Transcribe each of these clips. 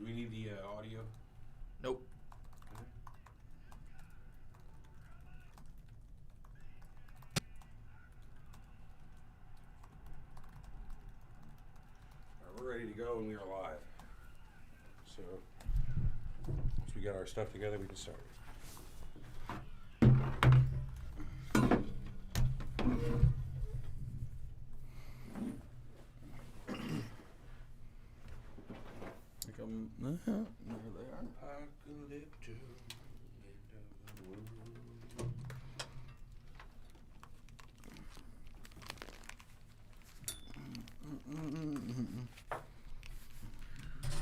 Do we need the audio? Nope. We're ready to go and we are live. So, once we got our stuff together, we can start. There they are.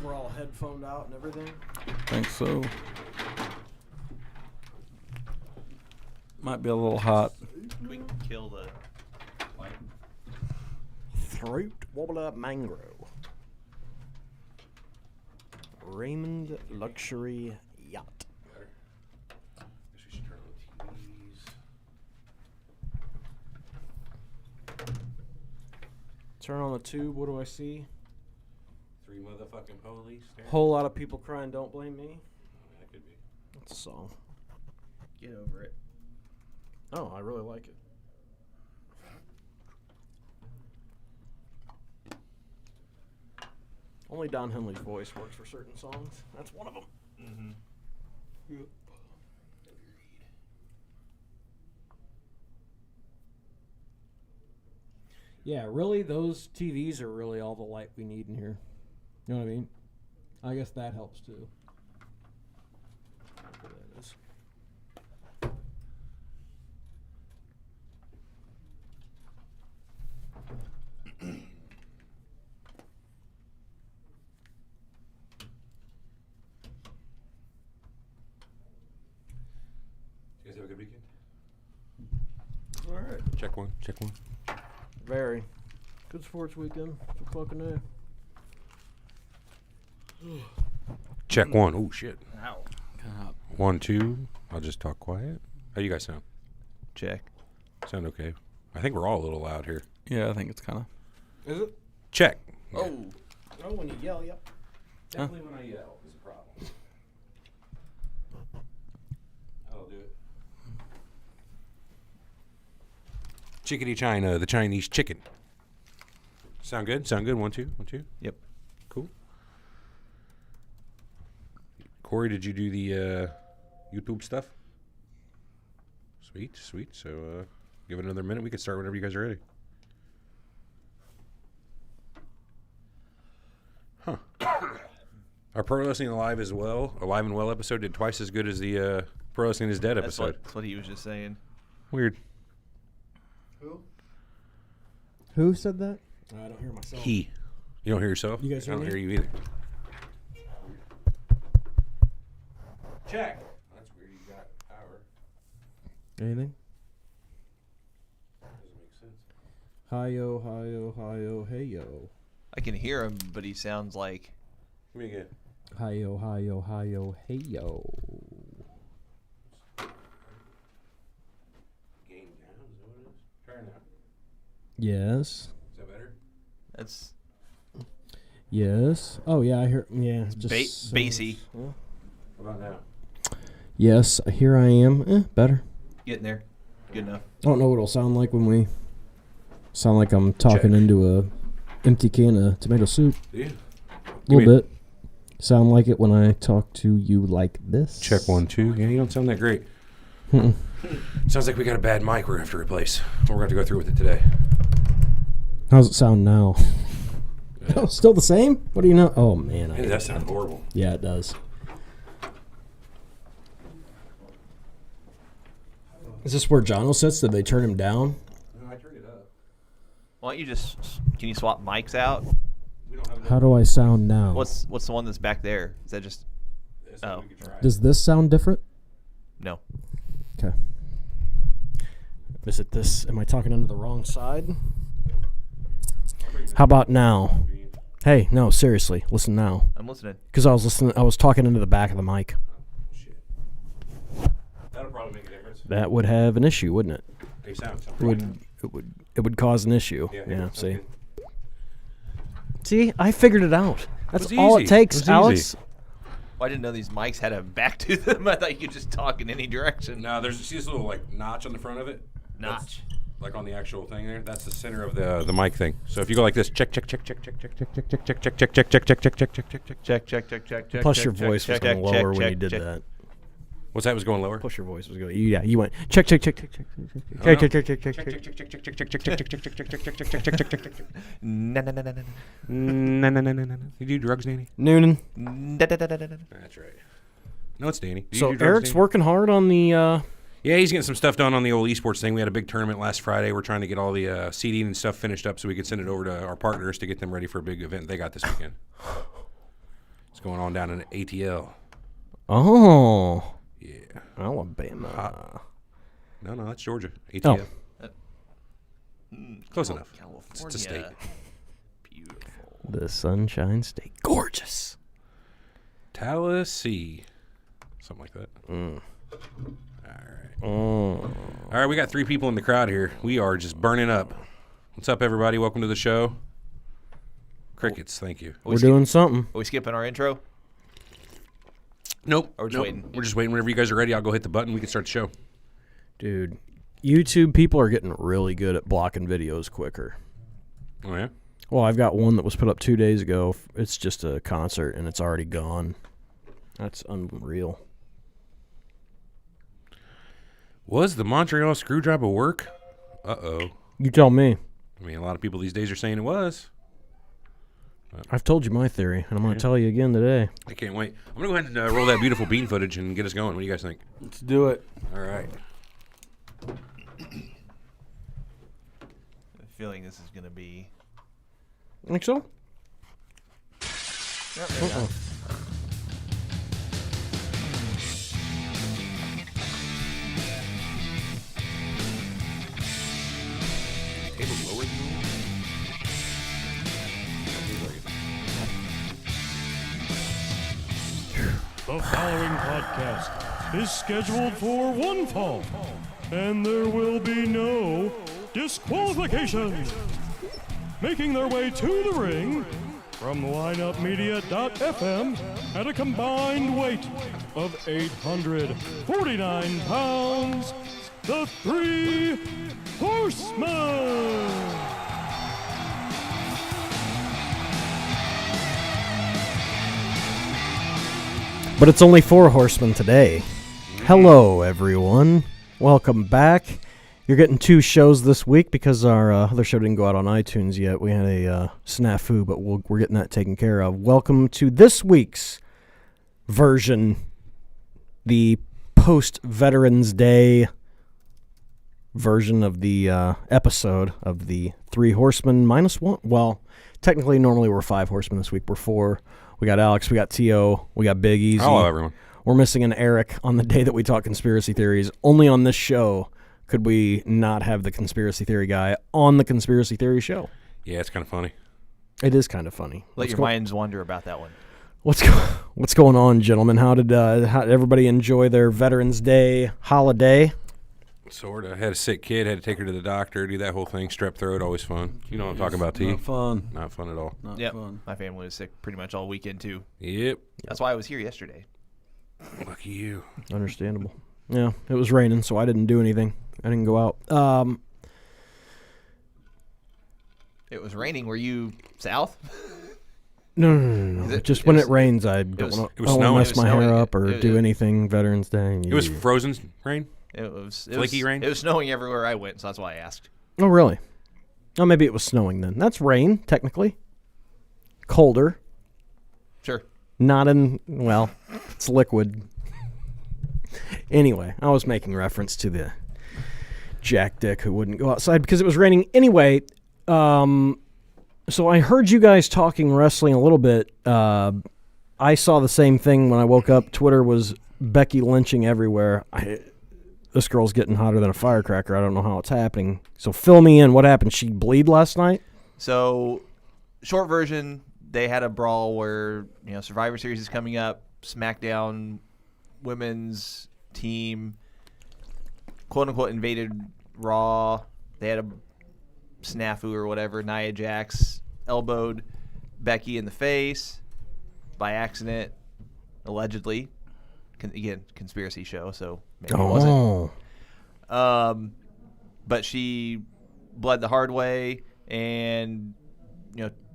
We're all headphoned out and everything. Think so. Might be a little hot. We can kill the light. Throat Wobbler Mangrove. Raymond Luxury Yacht. Guess we should turn on the TVs. Turn on the tube. What do I see? 3 motherfucking police. There. Whole lot of people crying. Don't blame me. That could be. That's a song. Get over it. Oh, I really like it. Only Don Henley's voice works for certain songs. That's one of them. Mm-hmm. Yep. Yeah, really, those TVs are really all the light we need in here. You know what I mean? I guess that helps too. That is. You guys have a good weekend? All right. Check one. Very. Good sports weekend. For fucking A. Check one. Oh, shit. Ow. 1, 2. I'll just talk quiet. How you guys sound? Check. Sound okay? I think we're all a little loud here. Yeah, I think it's kind of. Is it? Check. Oh. Oh, when you yell, yep. Definitely when I yell is a problem. I'll do it. Chickadee China, the Chinese chicken. Sound good? 1, 2, 1, 2. Yep. Cool. Corey, did you do the YouTube stuff? Sweet. So give it another minute. We can start whenever you guys are ready. Huh. Our Pro Wrestling Alive and Well episode did twice as good as the Pro Wrestling is Dead episode. That's what he was just saying. Weird. Who said that? I don't hear myself. He. You don't hear yourself? You guys I hear don't me? hear you either. Check. That's weird. You got power. Anything? Doesn't make sense. Hi-yo, hi-yo, hi-yo, hey-yo. I can hear him, but he sounds like. Give me again. Hi-yo, hi-yo, hi-yo, hey-yo. Game down. Is that what it is? Try it now. Yes. Is that better? That's Yes. Oh, yeah, I hear. Yeah. Just bassy. How about now? Yes, here I am. Better. getting there. Good enough. I don't know what it'll sound like when we sound like I'm talking into a empty can of tomato soup. Yeah. A little bit. Sound like it when I talk to you like this. Check 1, 2. Yeah, you don't sound that great. Sounds like we got a bad mic we're going to have to replace. We're going to have to go through with it today. How's it sound now? Oh, still the same? What do you know? Oh, man. Hey, that sounds horrible. Yeah, it does. Is this where Jono sits? Did they turn him down? No, I turned it up. Why don't you just can you swap mics out? We don't have How do I sound now? What's the one that's back there? Is that just oh. oh. Does this sound different? No. Okay. Is it this? Am I talking into the wrong side? How about now? Hey, no, seriously, listen now. I'm listening. Because I was talking into the back of the mic. Shit. That'll probably make a difference. That would have an issue, wouldn't it? They sound It would cause an issue. Yeah, see. Okay. See, I figured it out. That's It was all easy. it takes, It was Alex. easy. Well, I didn't know these mics had a back to them. I thought you could just talk in any direction. No, see this little like notch on the front of it. Notch. Like on the actual thing there. That's the center of the mic thing. So if you go like this, check. Plus, your voice was going lower when you did that. What's that was going lower? Plus, your voice was going. Yeah, you went check. No. You do drugs, Danny? Noonan. That's right. No, it's Danny. Do you So do drugs, Eric's Danny? working hard on the. Yeah, he's getting some stuff done on the old esports thing. We had a big tournament last Friday. We're trying to get all the seeding and stuff finished up so we can send it over to our partners to get them ready for a big event they got this weekend. It's going on down in ATL. Oh. Yeah. Alabama. No, that's Georgia. ATL. Oh. Close enough. California. It's a state. Beautiful. The Sunshine State. Gorgeous. Tallahassee. Something like that. All Oh. right, we got 3 people in the crowd here. We are just burning up. What's up, everybody? Welcome to the show. Crickets, thank you. We're doing something. Are we skipping our intro? Nope. Or just waiting? We're just waiting. Whenever you guys are ready, I'll go hit the button. We can start the show. Dude, YouTube people are getting really good at blocking videos quicker. Oh, yeah? Well, I've got one that was put up 2 days ago. It's just a concert, and it's already gone. That's unreal. Was the Montreal Screwjob a work? Uh-oh. You tell me. I mean, a lot of people these days are saying it was. I've told you my theory, and I'm going to tell you again today. I can't wait. I'm going to go ahead and roll that beautiful bean footage and get us going. What do you guys think? Let's do it. All right. I have a feeling this is going to be... Think so? Yep, there you go. Table lower than normal? The following podcast is scheduled for one fall, and there will be no disqualifications. Making their way to the ring from lineupmedia.fm at a combined weight of 849 pounds, the Three Horsemen. But it's only 4 horsemen today. Hello, everyone. Welcome back. You're getting 2 shows this week because our other show didn't go out on iTunes yet. We had a snafu, but we're getting that taken care of. Welcome to this week's version, the post-Veterans Day version of the episode of the Three Horsemen minus 1. Well, technically, normally we're 5 horsemen this week. We're 4. We got Alex, we got T.O., we got Big Easy. Hello, everyone. We're missing an Eric on the day that we talk conspiracy theories. Only on this show could we not have the conspiracy theory guy on the conspiracy theory show. Yeah, it's kind of funny. It is kind of funny. Let your minds wander about that one. What's going on, gentlemen? How did everybody enjoy their Veterans Day holiday? Sort of. Had a sick kid, had to take her to the doctor, do that whole thing. Strep throat, always fun. You know what I'm talking about, T? Not fun. Not fun at all. Not Yep. fun. My family was sick pretty much all weekend, too. Yep. That's why I was here yesterday. Lucky you. Understandable. Yeah, it was raining, so I didn't do anything. I didn't go out. It was raining. Were you south? No. It- Just it when was- it rains, I don't was want snowing. to It mess was my snowing. hair up or It- do it- anything Veterans Day. It was frozen rain? It was Flaky rain? It was snowing everywhere I went, so that's why I asked. Oh, really? Oh, maybe it was snowing then. That's rain, technically. Colder. Sure. Not in, well, it's liquid. Anyway, I was making reference to the Jack Dick who wouldn't go outside because it was raining. Anyway, so I heard you guys talking wrestling a little bit. I saw the same thing when I woke up. Twitter was Becky lynching everywhere. This girl's getting hotter than a firecracker. I don't know how it's happening. So fill me in. What happened? She bleed last night? So, short version, they had a brawl where, Survivor Series is coming up. SmackDown women's team, quote-unquote, invaded Raw. They had a snafu or whatever. Nia Jax elbowed Becky in the face by accident. allegedly. Again, conspiracy show, so maybe it wasn't. But she bled the hard way, and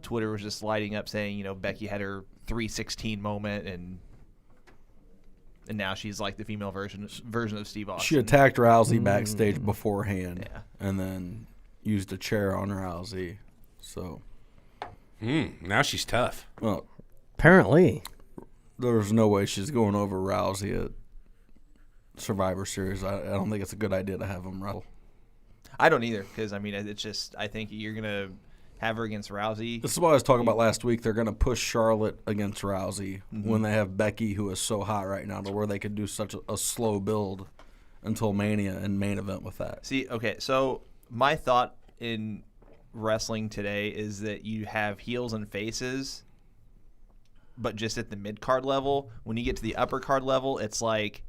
Twitter was just lighting up saying Becky had her 316 moment, and now she's like the female version of Steve Austin. She attacked Rousey backstage beforehand, and then used a chair on Rousey. So now she's tough. Well, Apparently. there's no way she's going over Rousey at Survivor Series. I don't think it's a good idea to have them wrestle. I don't either, because it's just I think you're gonna have her against Rousey. This is what I was talking about last week. They're going to push Charlotte against Rousey when they have Becky, who is so hot right now, to where they could do such a slow build until Mania and main event with that. See, okay, so my thought in wrestling today is that you have heels and faces, but just at the mid-card level. When you get to the upper card level, it's like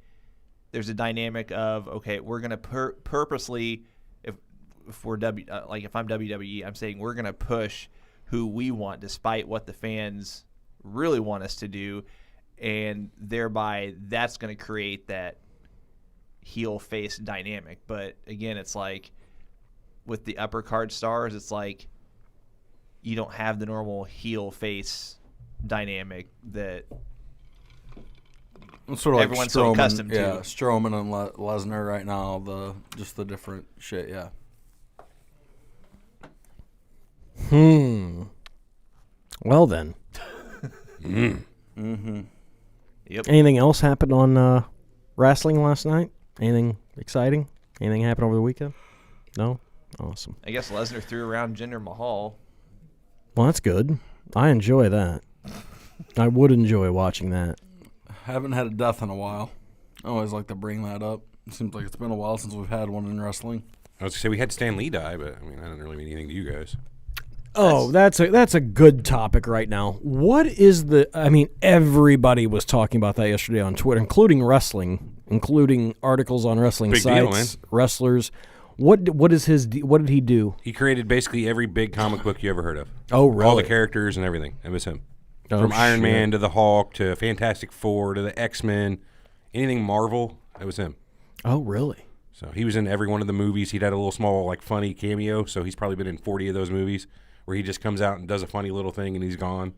there's a dynamic of, okay, we're going to purposely, if we're if I'm WWE, I'm saying we're going to push who we want despite what the fans really want us to do, and thereby that's going to create that heel face dynamic. But again, it's like with the upper card stars, it's like you don't have the normal heel face dynamic that It's sort of everyone's like so Strowman, accustomed to. yeah, Strowman and Lesnar right now, just the different shit, yeah. Well then. Yep. Anything else happened on wrestling last night? Anything exciting? Anything happened over the weekend? No? Awesome. I guess Lesnar threw around Jinder Mahal. Well, that's good. I enjoy that. I would enjoy watching that. Haven't had a death in a while. I always like to bring that up. It seems like it's been a while since we've had one in wrestling. I was going to say we had Stan Lee die, but I mean, that didn't really mean anything to you guys. Oh, that's a good topic right now. What is everybody was talking about that yesterday on Twitter, including wrestling, including articles on wrestling Big sites, deal, man. wrestlers. What did he do? He created basically every big comic book you ever heard of. Oh, really? All the characters and everything. It was him. Oh, From Iron shit. Man to the Hulk to Fantastic Four to the X-Men, anything Marvel, it was him. Oh, really? So he was in every one of the movies. He'd had a little small, funny cameo, so he's probably been in 40 of those movies where he just comes out and does a funny little thing and he's gone.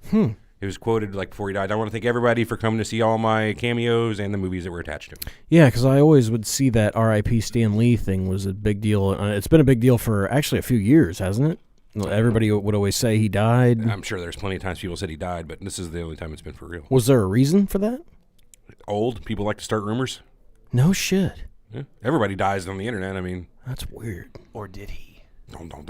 He was quoted before he died, I want to thank everybody for coming to see all my cameos and the movies that were attached to him. Yeah, because I always would see that R.I.P. Stan Lee thing was a big deal. It's been a big deal for actually a few years, hasn't it? Everybody would always say he died. I'm sure there's plenty of times people said he died, but this is the only time it's been for real. Was there a reason for that? Old, people like to start rumors. No shit. Yeah. Everybody dies on the internet. I mean, That's weird. Or did he?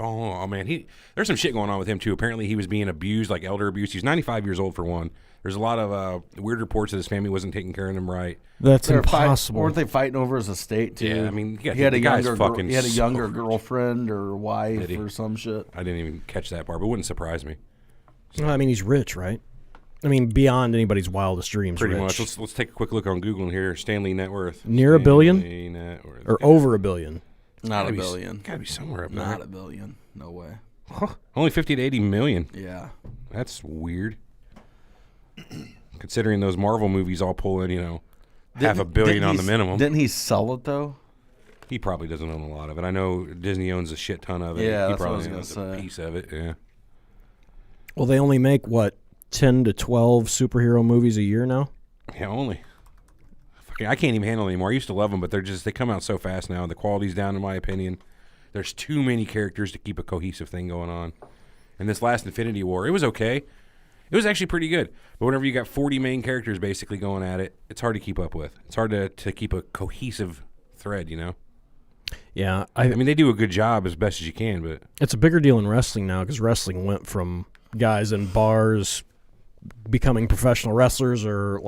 Oh man, there's some shit going on with him too. Apparently, he was being abused, like elder abuse. He's 95 years old for one. There's a lot of weird reports that his family wasn't taking care of him right. That's They're impossible. Weren't they fighting over his estate too? Yeah, I mean, he had a the guy's younger fucking he had a younger so girlfriend or wife Did he? or some shit. I didn't even catch that part, but it wouldn't surprise me. Well, I mean, he's rich, right? I mean, beyond anybody's wildest dreams. Pretty rich. much. Let's take a quick look on Google here. Stanley net worth. Near $1 billion? Stanley net worth. Or over $1 billion. Not Gotta a be billion. Gotta be somewhere up Not there. a billion. No way. Only 50 to 80 million. Yeah. That's weird. Considering those Marvel movies all pull in, half a billion on the minimum. Didn't he sell it though? He probably doesn't own a lot of it. I know Disney owns a shit ton of it. Yeah, he that's what I probably was owns gonna a say. piece of it. Yeah. Well, they only make, 10 to 12 superhero movies a year now? Yeah, only. Fucking, I can't even handle it anymore. I used to love them, but they come out so fast now. The quality's down, in my opinion. There's too many characters to keep a cohesive thing going on. And this last Infinity War, it was okay. It was actually pretty good. But whenever you got 40 main characters basically going at it, it's hard to keep up with. It's hard to keep a cohesive thread, Yeah. I mean, they do a good job as best as you can, but It's a bigger deal in wrestling now because wrestling went from guys in bars becoming professional wrestlers or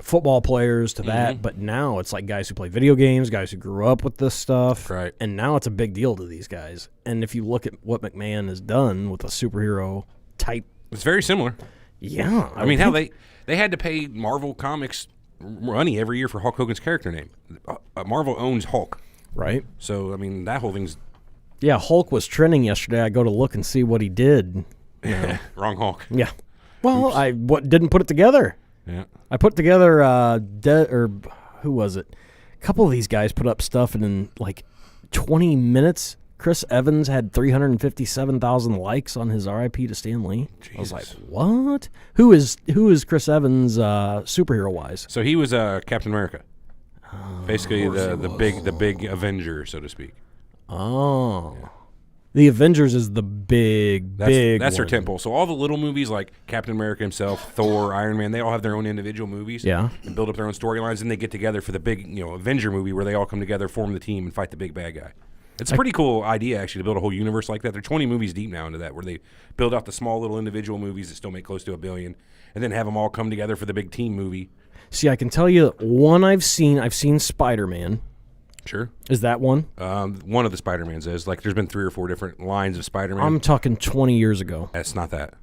football players to that, but now it's like guys who play video games, guys who grew up with this stuff, Right. And now it's a big deal to these guys. And if you look at what McMahon has done with a superhero type, it's very similar. yeah, I mean, hell, they had to pay Marvel Comics money every year for Hulk Hogan's character name. Marvel owns Hulk. right? So, I mean, that whole thing's Yeah, Hulk was trending yesterday. I go to look and see what he did. wrong Hulk. Yeah. Well, I didn't put it together. Yeah. I put together who was it? A couple of these guys put up stuff, and in like 20 minutes, Chris Evans had 357,000 likes on his RIP to Stan Lee. Jesus. I was like, what? Who is Chris Evans superhero wise? So he was Captain America. Basically the big Avenger, so to speak. Oh. The Avengers is the big That's their one. temple. So all the little movies like Captain America himself, Thor, Iron Man, they all have their own individual movies. Yeah. And build up their own storylines, and they get together for the big, Avenger movie where they all come together, form the team, and fight the big bad guy. It's a pretty cool idea, actually, to build a whole universe like that. They're 20 movies deep now into that, where they build out the small little individual movies that still make close to $1 billion, and then have them all come together for the big team movie. See, I can tell you one I've seen Spider-Man. Sure. Is that one? One of the Spider-Mans is. Like, there's been 3 or 4 different lines of Spider-Man. I'm talking 20 years ago. That's not that.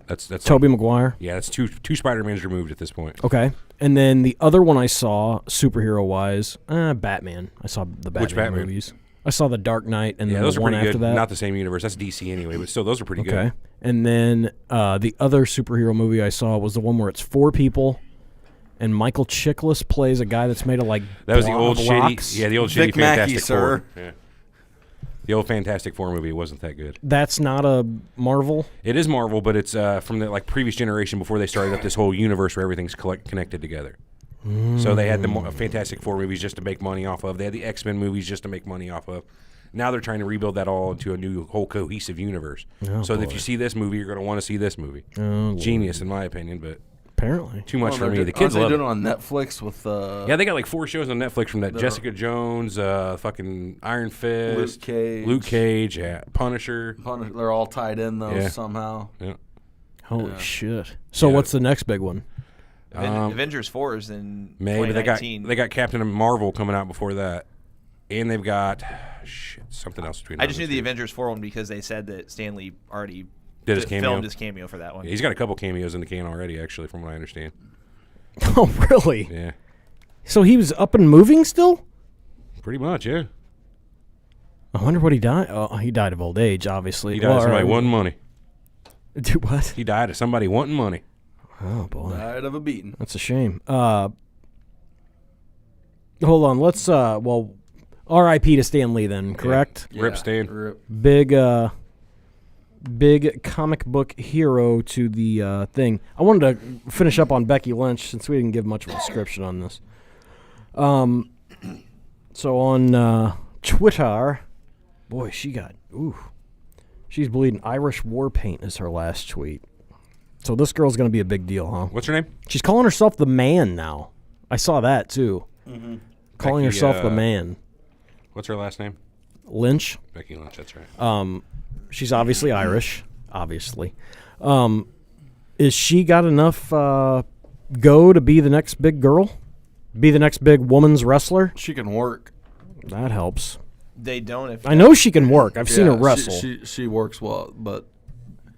That's Tobey Maguire? Yeah, that's two Spider-Mans removed at this point. Okay. And then the other one I saw, superhero-wise, Batman. I saw the Batman, Which Batman? movies. I saw The Dark Knight and Yeah, then those the are one pretty after good. that. Not the same universe. That's DC anyway, but still, those are pretty Okay. good. And then the other superhero movie I saw was the one where it's 4 people, and Michael Chiklis plays a guy that's made of like That was the old rocks. shitty. Yeah, the old Vic shitty Mackey, Fantastic sir. Four. Yeah. The old Fantastic Four movie wasn't that good. That's not a Marvel. It is Marvel, but it's from the previous generation before they started up this whole universe where everything's connected together. So they had the Fantastic Four movies just to make money off of. They had the X-Men movies just to make money off of. Now they're trying to rebuild that all into a new whole cohesive universe. So that if you see this movie, you're going to want to see this movie. Genius, in my opinion, but Apparently. too much for me. Aren't The kids they love doing it. it on Netflix with Yeah, they got like 4 shows on Netflix from that. Jessica Jones, fucking Iron Fist, Luke Cage. yeah, Punisher. They're all tied in though Yeah. somehow. Yeah. Holy shit. So Yeah. what's the next big one? Avengers 4 is in Maybe they 2019. got Captain Marvel coming out before that, and they've got something else between. I just knew the two. Avengers 4 one because they said that Stanley already Did his cameo? filmed his cameo for that one. Yeah, he's got a couple cameos in the can already, actually, from what I understand. Oh, really? Yeah, So he was up and moving still? pretty much. Yeah, I wonder what he died. Oh, he died of old age, obviously. he died of somebody wanting money. Do what? He died of somebody wanting money. Oh boy, Died of a beating. that's a shame. Hold on. Let's R.I.P. to Stan Lee then. Correct. Rip Stan. Rip. Big comic book hero to the thing. I wanted to finish up on Becky Lynch since we didn't give much of a description on this. So on Twitter, boy, she's bleeding. Irish war paint is her last tweet. So this girl's going to be a big deal, huh? What's her name? She's calling herself the Man now. I saw that too. Calling Becky, herself the Man. What's her last name? Lynch. Becky Lynch. That's right. She's obviously Irish. Obviously. Is she got enough go to be the next big girl? Be the next big woman's wrestler? She can work. That helps. They don't. If I know she can work. I've seen her Yeah, wrestle. She works well, but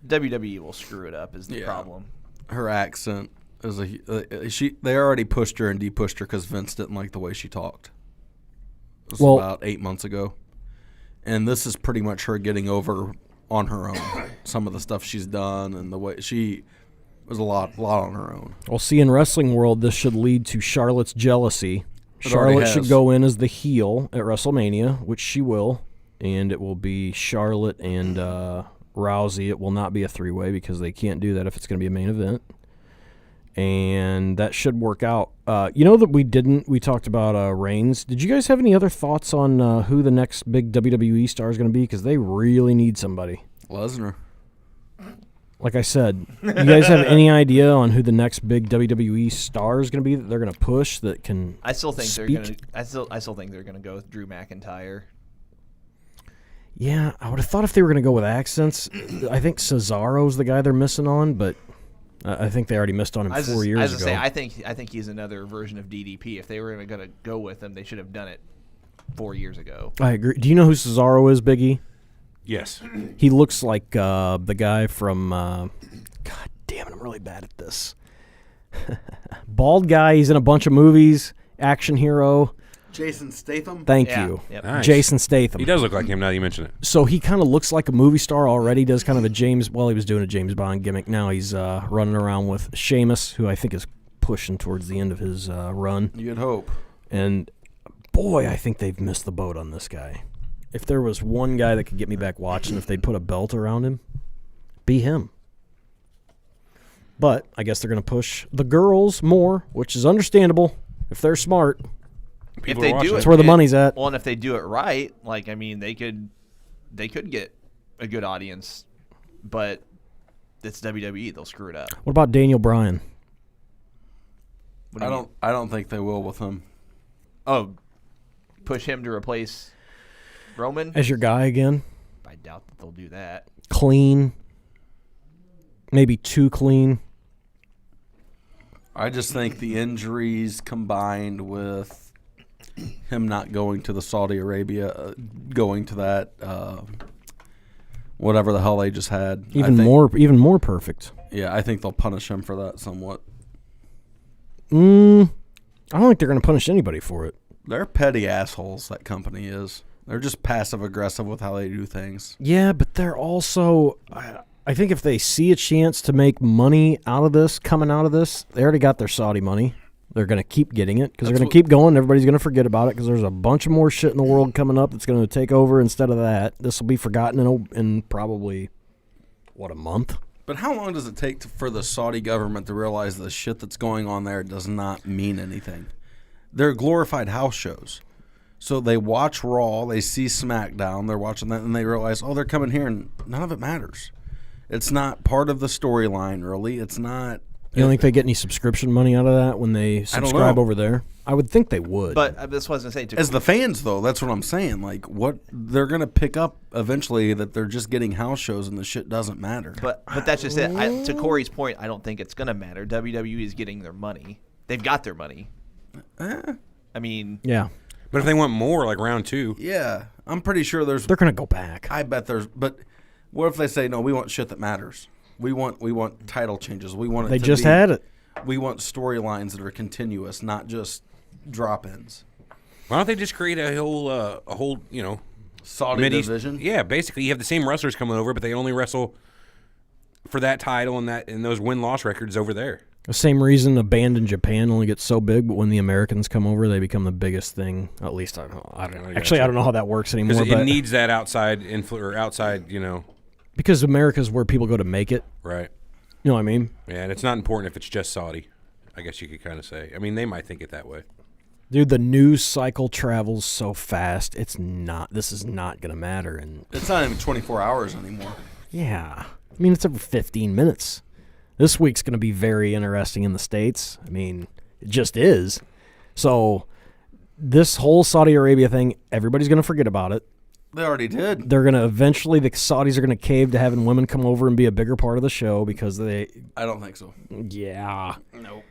WWE will screw it up is the Yeah. problem. her accent is they already pushed her and depushed her because Vince didn't like the way she talked. It was about 8 months ago. And this is pretty much her getting over on her own. Some of the stuff she's done and the way she was a lot on her own. Well, see, in wrestling world, this should lead to Charlotte's jealousy. Charlotte should go in as the heel at WrestleMania, which she will, and it will be Charlotte and Rousey. It will not be a three-way because they can't do that if it's going to be a main event. And that should work out. You know that we talked about Reigns. Did you guys have any other thoughts on who the next big WWE star is going to be? Because they really need somebody. Lesnar. Like I said, you guys have any idea on who the next big WWE star is going to be that they're going to push that can? I still think speak? they're gonna. I still think they're gonna go with Drew McIntyre. Yeah, I would have thought if they were going to go with accents, I think Cesaro's the guy they're missing on, but I think they already missed on him 4 years ago. I think he's another version of DDP. If they were going to go with him, they should have done it 4 years ago. I agree. Do you know who Cesaro is, Biggie? Yes. He looks like the guy from. God damn it! I'm really bad at this. Bald guy. He's in a bunch of movies. Action hero. Jason Statham. Thank Yeah, you, yep. Nice. Jason Statham. He does look like him now that you mention it. So he kind of looks like a movie star already. Does kind of a James. Well, he was doing a James Bond gimmick. Now he's running around with Sheamus, who I think is pushing towards the end of his run. You'd hope. And, boy, I think they've missed the boat on this guy. If there was one guy that could get me back watching, if they'd put a belt around him, be him. But I guess they're going to push the girls more, which is understandable if they're smart. If they do it, That's where the money's at. Well, and if they do it right, like, I mean, they could get a good audience, but it's WWE. They'll screw it up. What about Daniel Bryan? What do you mean? I don't think they will with him. Oh, push him to replace Roman? As your guy again? I doubt that they'll do that. Clean. Maybe too clean. I just think the injuries combined with him not going to the Saudi Arabia, going to that whatever the hell they just had. Even more perfect. Yeah, I think they'll punish him for that somewhat. I don't think they're going to punish anybody for it. They're petty assholes, that company is. They're just passive-aggressive with how they do things. Yeah, but they're also... I think if they see a chance to make money out of this, coming out of this, they already got their Saudi money. They're going to keep getting it because they're going to keep going. Everybody's going to forget about it because there's a bunch of more shit in the world coming up that's going to take over instead of that. This will be forgotten in probably, a month? But how long does it take for the Saudi government to realize the shit that's going on there does not mean anything? They're glorified house shows. So they watch Raw, they see SmackDown, they're watching that, and they realize, oh, they're coming here, and none of it matters. It's not part of the storyline, really. It's not. You don't think they get any subscription money out of that when they subscribe over there? I would think they would. But that's what I was going to say. As the fans, though, that's what I'm saying. Like, what they're going to pick up eventually that they're just getting house shows and the shit doesn't matter. But that's just it. To Corey's point, I don't think it's going to matter. WWE is getting their money. They've got their money. I mean. Yeah. But if they want more, like round 2. Yeah. I'm pretty sure there's. They're going to go back. I bet there's. But what if they say, no, we want shit that matters? We want title changes. We want it They to just be, had it. We want storylines that are continuous, not just drop-ins. Why don't they just create a whole, Saudi division? Yeah, basically you have the same wrestlers coming over, but they only wrestle for that title and those win-loss records over there. The same reason a band in Japan only gets so big, but when the Americans come over, they become the biggest thing. At least I don't know. I don't know how that works anymore. Because it needs that outside or outside, Because America's where people go to make it. Right. You know what I mean? Yeah, and it's not important if it's just Saudi. I guess you could kind of say. I mean, they might think it that way. Dude, the news cycle travels so fast. This is not going to matter. And It's not even 24 hours anymore. yeah. I mean, it's every 15 minutes. This week's going to be very interesting in the States. I mean, it just is. So this whole Saudi Arabia thing, everybody's going to forget about it. They already did. They're going to eventually, the Saudis are going to cave to having women come over and be a bigger part of the show because I don't think so. Yeah. Nope.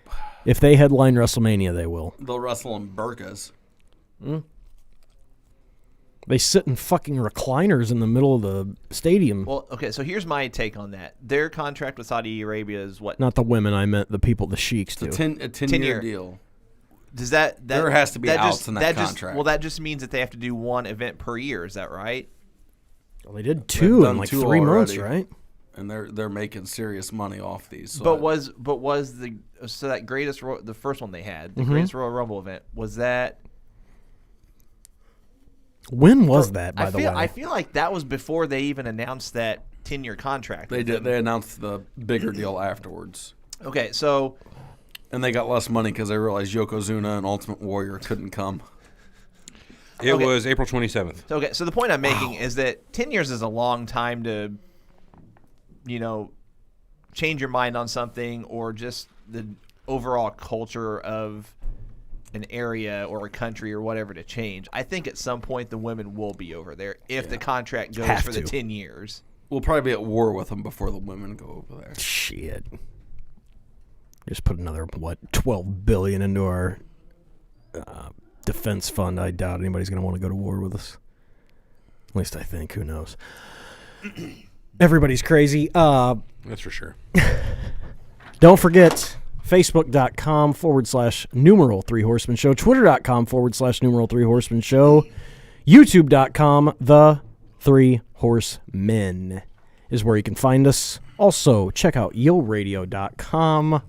If they headline WrestleMania, they will. They'll wrestle in burqas. They sit in fucking recliners in the middle of the stadium. Well, okay, so here's my take on that. Their contract with Saudi Arabia is what? Not the women, I meant the people, the sheiks do. It's a 10-year deal. Does that there has to be outs in that contract. Well, that just means that they have to do one event per year. Is that right? Well, they did two in like 3 months, already. right? And they're making serious money off these. So But was that greatest the first one they had, the greatest Royal Rumble event, was that? When was that, by the way? I feel like that was before they even announced that 10-year contract. They did. They announced the bigger deal afterwards. Okay, so. And they got less money because they realized Yokozuna and Ultimate Warrior couldn't come. It was April 27th. Okay, so the point I'm making is that 10 years is a long time to, change your mind on something or just the overall culture of an area or a country or whatever to change. I think at some point the women will be over there if the contract goes for the 10 years. We'll probably be at war with them before the women go over there. Shit. Just put another, $12 billion into our defense fund. I doubt anybody's going to want to go to war with us. At least I think. Who knows? Everybody's crazy. That's for sure. Don't forget, Facebook.com/numeral 3 Horsemen Show. Twitter.com/numeral 3 Horsemen Show. YouTube.com, The 3 Horsemen is where you can find us. Also, check out YoRadio.com.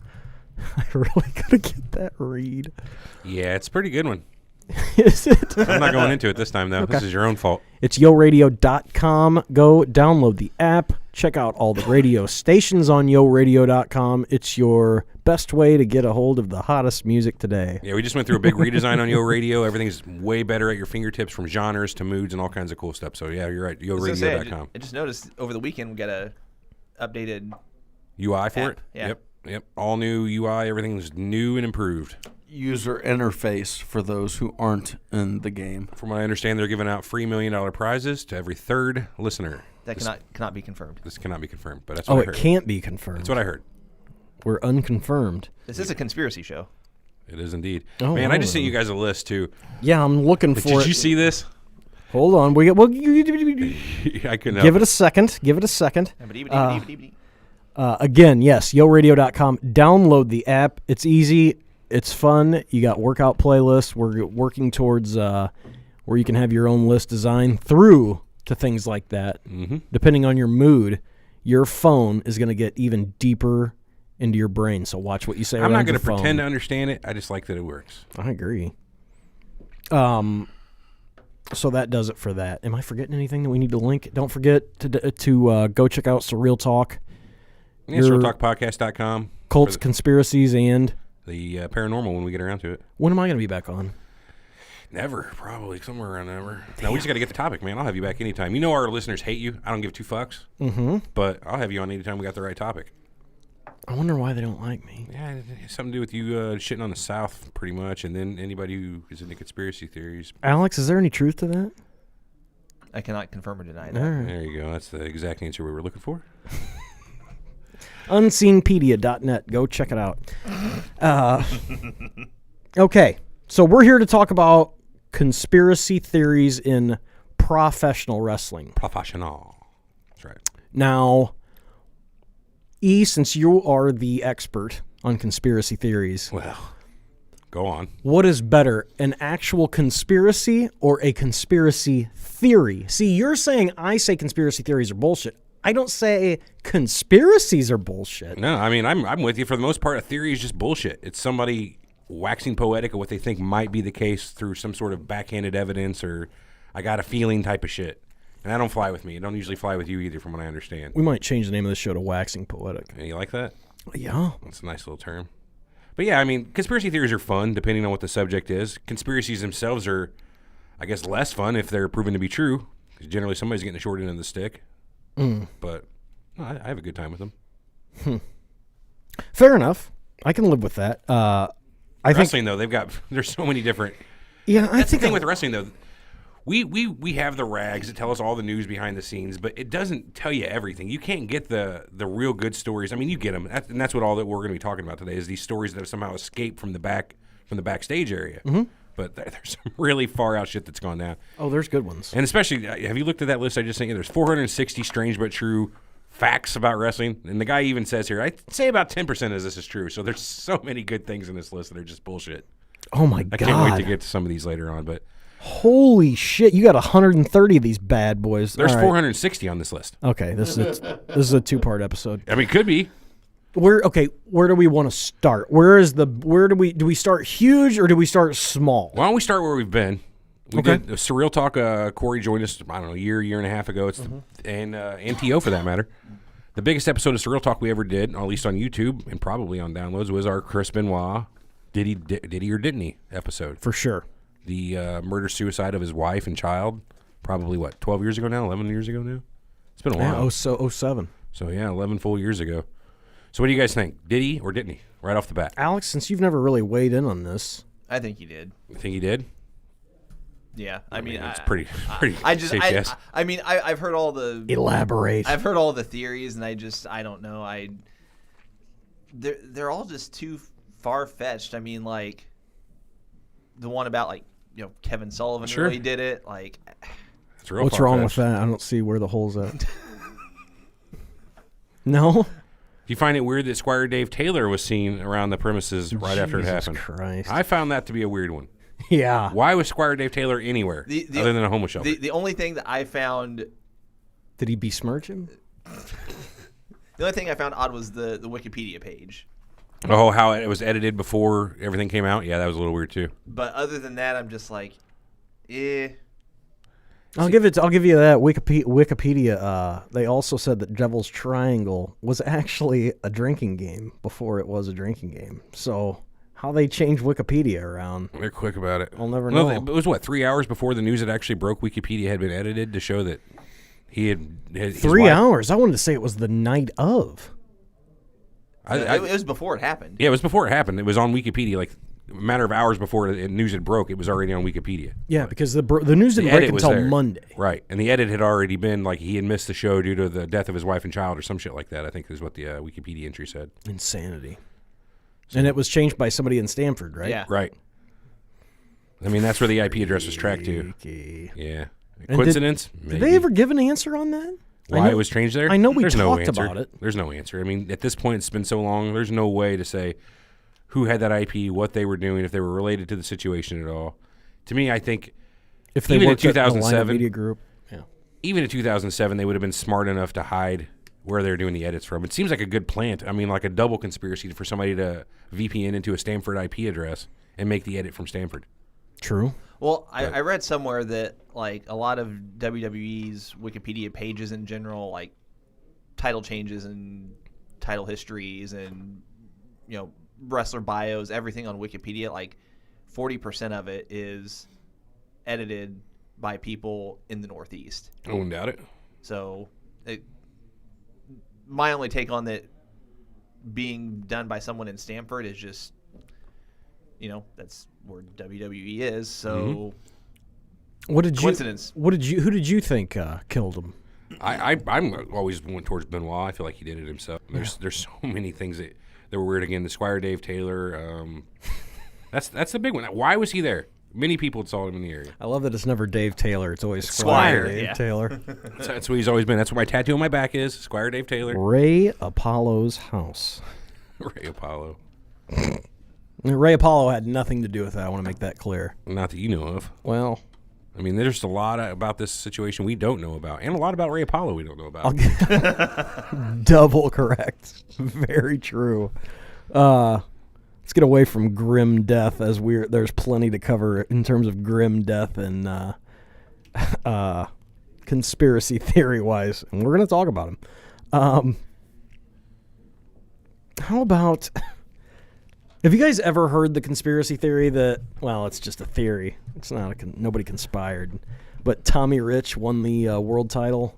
I really gotta get that read. Yeah, it's a pretty good one. Is it? I'm not going into it this time, though. Okay. This is your own fault. It's yoradio.com. Go download the app. Check out all the radio stations on yoradio.com. It's your best way to get a hold of the hottest music today. Yeah, we just went through a big redesign on Yo Radio. Everything's way better at your fingertips, from genres to moods and all kinds of cool stuff. So, yeah, you're right. YoRadio.com. I just noticed over the weekend we got a updated UI for app. it? Yeah. Yep. All new UI. Everything's new and improved. User interface for those who aren't in the game. From what I understand, they're giving out free $1 million prizes to every third listener. That cannot be confirmed. This cannot be confirmed, but that's what I It heard. can't be confirmed. That's what I heard. We're unconfirmed. This is a conspiracy show. It is indeed. Oh, Man, I just oh. sent you guys a list, too. Yeah, I'm looking for it. Did you see this? Hold on. I couldn't Give help it a second. Give it a second. Again, Again, yes, yoradio.com. Download the app. It's easy. It's fun. You got workout playlists. We're working towards where you can have your own list designed through to things like that. Mm-hmm. Depending on your mood, your phone is going to get even deeper into your brain. So watch what you say. I'm not going to pretend to understand it. I just like that it works. I agree. So that does it for that. Am I forgetting anything that we need to link? Don't forget to go check out Surreal Talk, Yeah, SurrealTalkPodcast.com. Cults, Conspiracies, and the paranormal when we get around to it. when am I going to be back on? Never, probably somewhere around never. No, we just got to get the topic, man. I'll have you back anytime. You know our listeners hate you. I don't give two fucks. Mm-hmm. But I'll have you on anytime we got the right topic. I wonder why they don't like me. Yeah, it has something to do with you shitting on the South, pretty much, and then anybody who is into conspiracy theories. Alex, is there any truth to that? I cannot confirm or deny All that. right. There you go. That's the exact answer we were looking for. Unseenpedia.net. Go check it out. Okay, so we're here to talk about conspiracy theories in professional wrestling. Professional. That's right. Now, E, since you are the expert on conspiracy theories, Well, go on. what is better, an actual conspiracy or a conspiracy theory? See, you're saying I say conspiracy theories are bullshit. I don't say conspiracies are bullshit. No, I mean, I'm with you. For the most part, a theory is just bullshit. It's somebody waxing poetic of what they think might be the case through some sort of backhanded evidence or I got a feeling type of shit. And that don't fly with me. It don't usually fly with you either, from what I understand. We might change the name of the show to Waxing Poetic. Yeah, you like that? Yeah. That's a nice little term. But yeah, I mean, conspiracy theories are fun depending on what the subject is. Conspiracies themselves are, I guess, less fun if they're proven to be true. Because generally somebody's getting the short end of the stick. But no, I have a good time with them. Fair enough. I can live with that. I think. Wrestling, though, there's so many different. Yeah, I That's the think thing with wrestling, though. We have the rags that tell us all the news behind the scenes, but it doesn't tell you everything. You can't get the real good stories. I mean, you get them, and that's what all that we're going to be talking about today is these stories that have somehow escaped from the backstage area. Mm-hmm. But there's some really far out shit that's gone down. Oh, there's good ones. And especially, have you looked at that list I just sent you? There's 460 strange but true facts about wrestling, and the guy even says here, I'd say about 10% of this is true. So there's so many good things in this list that are just bullshit. Oh my I god! can't wait to get to some of these later on, but. Holy shit! You got 130 of these bad boys. There's All right. 460 on this list. Okay, this is a two-part episode. I mean, it could be. Where do we want to start? Where do we start huge or do we start small? Why don't we start where we've been? We Okay. did Surreal Talk. Corey joined us, I don't know, a year and a half ago. It's and NTO for that matter. The biggest episode of Surreal Talk we ever did, at least on YouTube and probably on downloads, was our Chris Benoit, did he or didn't he episode. For sure. The murder-suicide of his wife and child, probably, 12 years ago now? 11 years ago now? It's been a while. Yeah, 07. So, yeah, 11 full years ago. So what do you guys think? Did he or didn't he? Right off the bat. Alex, since you've never really weighed in on this. I think you did. You think he did? Yeah, I mean, it's pretty safe guess. I mean, I've heard all the Elaborate. I've heard all the theories, and I don't know. They're all just too far fetched. I mean, like the one about Kevin Sullivan Sure. really did it. Like, It's real What's wrong with far-fetched. that? I don't see where the hole's at. No? Do you find it weird that Squire Dave Taylor was seen around the premises right after it Jesus happened? Christ. I found that to be a weird one. Yeah. Why was Squire Dave Taylor anywhere other than a homeless shelter? the only thing that I found, Did he besmirch him? the only thing I found odd was the Wikipedia page. Oh, how it was edited before everything came out? Yeah, that was a little weird too. But other than that, I'm just like, eh. I'll give you that. Wikipedia. They also said that Devil's Triangle was actually a drinking game before it was a drinking game. So how they changed Wikipedia around? They're quick about it. I'll never know. It was what 3 hours before the news had actually broke. Wikipedia had been edited to show that he had his 3 wife- hours. I wanted to say it was the night of. It was before it happened. Yeah, it was before it happened. It was on Wikipedia, like a matter of hours before the news had broke. It was already on Wikipedia. Yeah, because the news didn't The break edit was until there. Monday. Right, and the edit had already been like he had missed the show due to the death of his wife and child or some shit like that. I think is what the Wikipedia entry said. Insanity. And it was changed by somebody in Stanford, right? Yeah. Right. I mean, that's where the IP address was tracked to. Okay. Yeah. And Coincidence? Did they ever give an answer on that? Why it was changed there? I know we There's no talked answer. about it. There's no answer. I mean, at this point, it's been so long. There's no way to say who had that IP, what they were doing, if they were related to the situation at all. To me, I think If they even in worked at the Lion 2007, Media Group. Yeah. even in 2007, they would have been smart enough to hide where they're doing the edits from. It seems like a good plant. I mean, like a double conspiracy for somebody to VPN into a Stanford IP address and make the edit from Stanford. True. Well, I read somewhere that like a lot of WWE's Wikipedia pages in general, like title changes and title histories and wrestler bios, everything on Wikipedia, like 40% of it is edited by people in the Northeast. I wouldn't doubt it. So my only take on that being done by someone in Stanford is just, that's where WWE is. So What did coincidence. Who did you think killed him? I'm always went towards Benoit. I feel like he did it himself. There's so many things that were weird. Again, the Squire Dave Taylor. That's the big one. Why was he there? Many people saw him in the area. I love that it's never Dave Taylor. It's always Squire, Dave yeah. Taylor. That's what he's always been. That's what my tattoo on my back is. Squire Dave Taylor. Ray Apollo's house. Ray Apollo. Ray Apollo had nothing to do with that. I want to make that clear. Not that you know of. Well, I mean, there's a lot about this situation we don't know about, and a lot about Ray Apollo we don't know about. double correct. Very true. Let's get away from grim death, as there's plenty to cover in terms of grim death and conspiracy theory wise, and we're going to talk about them. How about? Have you guys ever heard the conspiracy theory that? Well, it's just a theory. It's not nobody conspired, but Tommy Rich won the world title,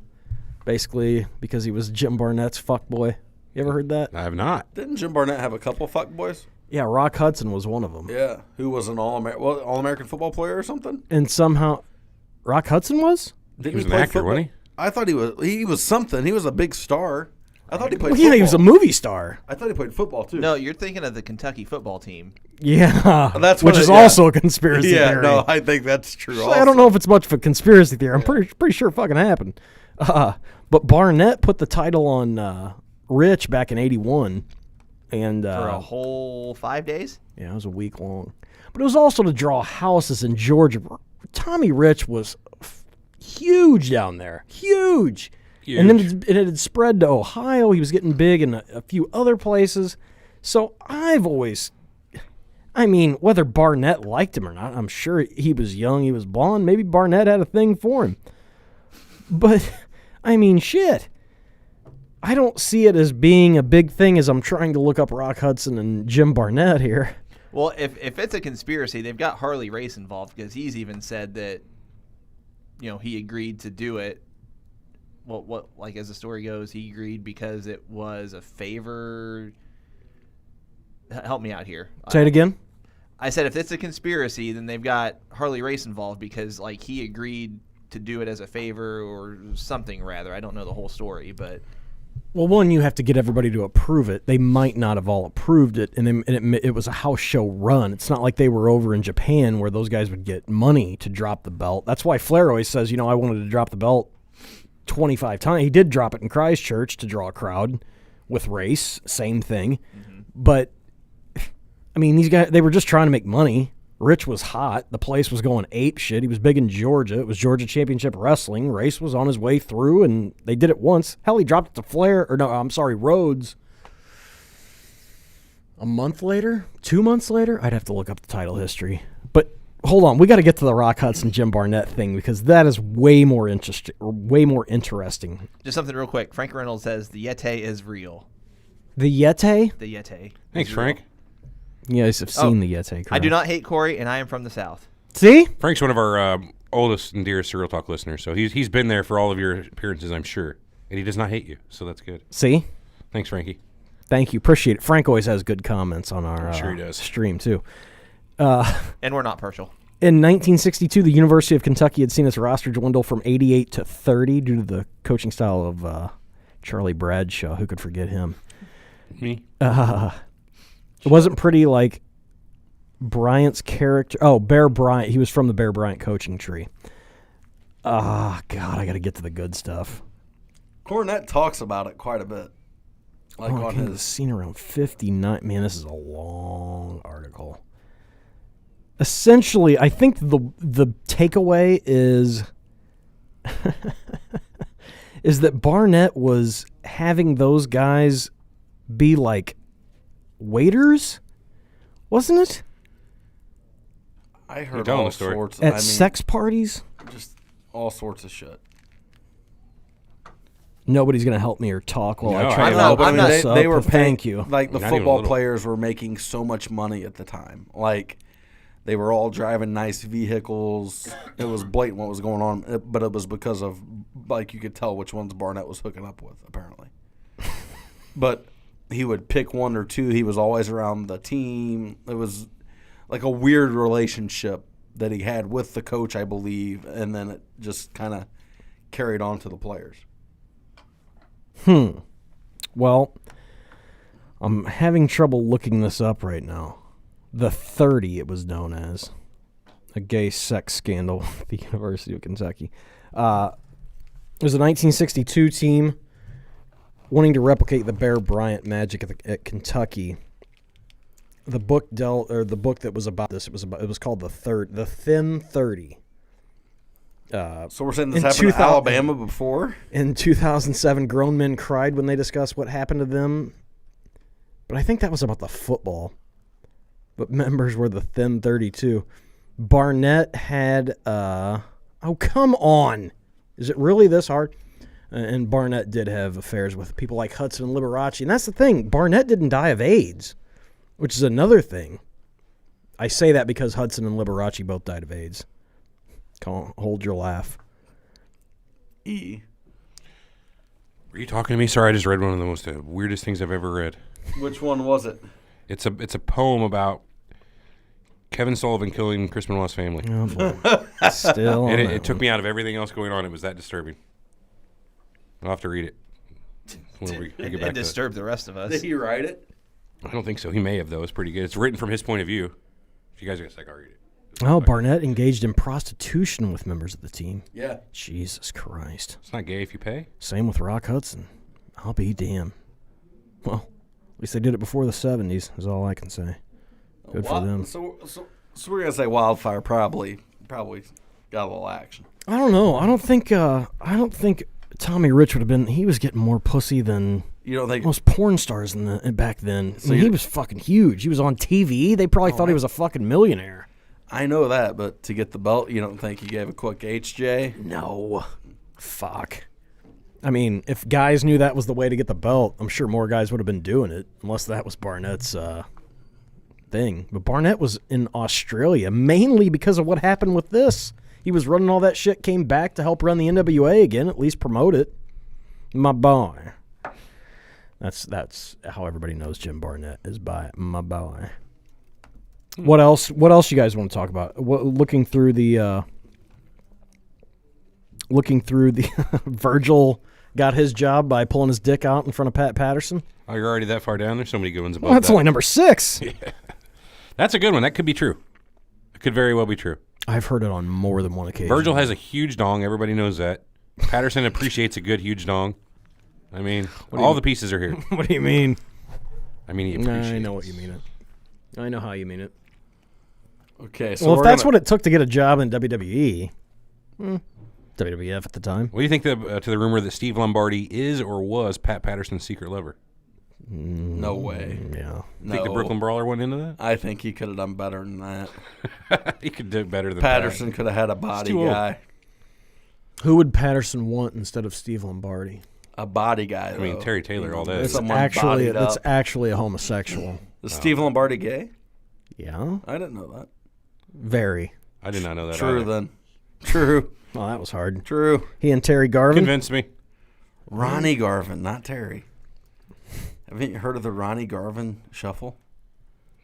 basically because he was Jim Barnett's fuckboy. You ever heard that? I have not. Didn't Jim Barnett have a couple fuckboys? Yeah, Rock Hudson was one of them. Yeah. Who was an All-American football player or something? And somehow, Rock Hudson was? He was an actor, wasn't he? I thought he was something. He was a big star. I thought he played Well, football. yeah, he was a movie star. I thought he played football, too. No, you're thinking of the Kentucky football team. Yeah, That's which what is yeah. also a conspiracy Yeah, theory. no, I think that's true. So I don't know if it's much of a conspiracy theory. I'm pretty sure it fucking happened. But Barnett put the title on Rich back in '81, and For a whole 5 days? yeah, it was a week long. But it was also to draw houses in Georgia. Tommy Rich was huge down there, huge. And then it had spread to Ohio. He was getting big in a few other places. So whether Barnett liked him or not, I'm sure he was young, he was blonde. Maybe Barnett had a thing for him. But, shit. I don't see it as being a big thing as I'm trying to look up Rock Hudson and Jim Barnett here. Well, if it's a conspiracy, they've got Harley Race involved because he's even said that, he agreed to do it. What like as the story goes, he agreed because it was a favor. Help me out here. Say it again. I said if it's a conspiracy, then they've got Harley Race involved because like he agreed to do it as a favor or something rather. I don't know the whole story, but Well, one, you have to get everybody to approve it. They might not have all approved it, and it was a house show run. It's not like they were over in Japan where those guys would get money to drop the belt. That's why Flair always says, I wanted to drop the belt 25 times. He did drop it in Christchurch to draw a crowd with Race, same thing. Mm-hmm. But, these guys, they were just trying to make money. Rich was hot. The place was going ape shit. He was big in Georgia. It was Georgia Championship Wrestling. Race was on his way through, and they did it once. Hell, he dropped it to Rhodes. A month later? 2 months later? I'd have to look up the title history. But hold on, we got to get to the Rock Hudson Jim Barnett thing because that is way more interesting. Just something real quick. Frank Reynolds says the Yeti is real. The Yeti? The Yeti. Thanks, Frank. You guys have seen the Yeti, correct? I do not hate Corey, and I am from the South. See? Frank's one of our oldest and dearest Serial Talk listeners, so he's been there for all of your appearances, I'm sure. And he does not hate you, so that's good. See? Thanks, Frankie. Thank you. Appreciate it. Frank always has good comments on our Sure he does. stream, too. And we're not partial. In 1962, the University of Kentucky had seen its roster dwindle from 88 to 30 due to the coaching style of Charlie Bradshaw. Who could forget him? Me? It wasn't pretty like Bryant's character. Oh, Bear Bryant. He was from the Bear Bryant coaching tree. God, I got to get to the good stuff. Cornette talks about it quite a bit. Like on came to the his scene around 59. Man, this is a long article. Essentially, I think the takeaway is is that Barnett was having those guys be like waiters, wasn't it? I heard telling all the story. sorts At sex parties? just all sorts of shit. Nobody's going to help me or talk while No, I try I'm to not- open I'm this up. They were Thank you. Like the Not even a football little. players were making so much money at the time. Like they were all driving nice vehicles. It was blatant what was going on, but it was because of like you could tell which ones Barnett was hooking up with apparently. But he would pick one or two. He was always around the team. It was like a weird relationship that he had with the coach, I believe, and then it just kind of carried on to the players. Well, I'm having trouble looking this up right now. The 30, it was known as. A gay sex scandal at the University of Kentucky. It was a 1962 team wanting to replicate the Bear Bryant magic at Kentucky. The book that was about this, it was called The Thin 30. So we're saying this In happened in 2000 Alabama before? In 2007, grown men cried when they discussed what happened to them. But I think that was about the football. But members were the Thin 32. Barnett had... oh, come on. Is it really this hard? And Barnett did have affairs with people like Hudson and Liberace. And that's the thing. Barnett didn't die of AIDS, which is another thing. I say that because Hudson and Liberace both died of AIDS. Hold your laugh. Were you talking to me? Sorry, I just read one of the most weirdest things I've ever read. Which one was it? It's a poem about Kevin Sullivan killing Chris Benoit's family. Oh, boy. Still. And it took me out of everything else going on. It was that disturbing. I'll have to read it when we get back And to disturb the rest of us. Did he write it? I don't think so. He may have, though. It's pretty good. It's written from his point of view. If you guys are going to say, I'll read it. Oh, Barnett engaged in prostitution with members of the team. Yeah. Jesus Christ. It's not gay if you pay. Same with Rock Hudson. I'll be damned. Well, at least they did it before the 70s, is all I can say. Good for them. So we're gonna say Wildfire probably got a little action. I don't know. I don't think Tommy Rich would have been. He was getting more pussy than You don't think? most porn stars back then. I mean, he was fucking huge. He was on TV. They probably thought he was a fucking millionaire. I know that, but to get the belt, you don't think he gave a quick HJ? No. Fuck. I mean, if guys knew that was the way to get the belt, I'm sure more guys would have been doing it, unless that was Barnett's thing. But Barnett was in Australia, mainly because of what happened with this. He was running all that shit, came back to help run the NWA again, at least promote it. My boy. That's how everybody knows Jim Barnett is by my boy. What else you guys want to talk about? Looking through the Virgil got his job by pulling his dick out in front of Pat Patterson. Oh, you're already that far down? There's so many good ones above Well, that's that. only number 6. Yeah. That's a good one. That could be true. It could very well be true. I've heard it on more than one occasion. Virgil has a huge dong. Everybody knows that. Patterson appreciates a good huge dong. I mean, all the pieces are here. What do you mean? I mean, he appreciates I know what you mean it. I know how you mean it. Okay, so Well, if that's what it took to get a job in WWE, WWF at the time, What do you think to the rumor that Steve Lombardi is or was Pat Patterson's secret lover? No way. Yeah. No. Think the Brooklyn Brawler went into that? I think he could have done better than that. He could do better than Patterson could have had a body too old. guy. Who would Patterson want instead of Steve Lombardi? A body guy, I mean, though. Terry Taylor all day. That's Someone actually bodied up. that's actually a homosexual. Is Steve Lombardi gay? Yeah. I didn't know that. Very. I did not know that. True, either. then. True. Well, that was hard. True. He and Terry Garvin. Convinced me. Ronnie Garvin, not Terry. Haven't you heard of the Ronnie Garvin shuffle?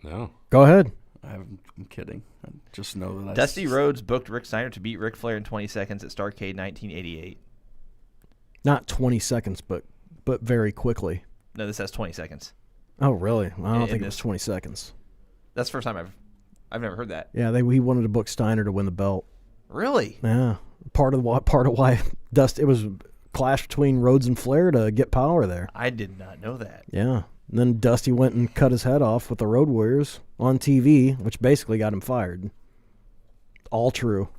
No. Go ahead. I'm kidding. I just know that Dusty Rhodes booked Rick Steiner to beat Ric Flair in 20 seconds at Starrcade 1988. Not 20 seconds, but very quickly. No, this has 20 seconds. Oh, really? I don't In think it was this- 20 seconds. That's the first time I've never heard that. Yeah, he wanted to book Steiner to win the belt. Really? Yeah, part of why it was clash between Rhodes and Flair to get power there. I did not know that. Yeah, and then Dusty went and cut his head off with the Road Warriors on TV, which basically got him fired. All true.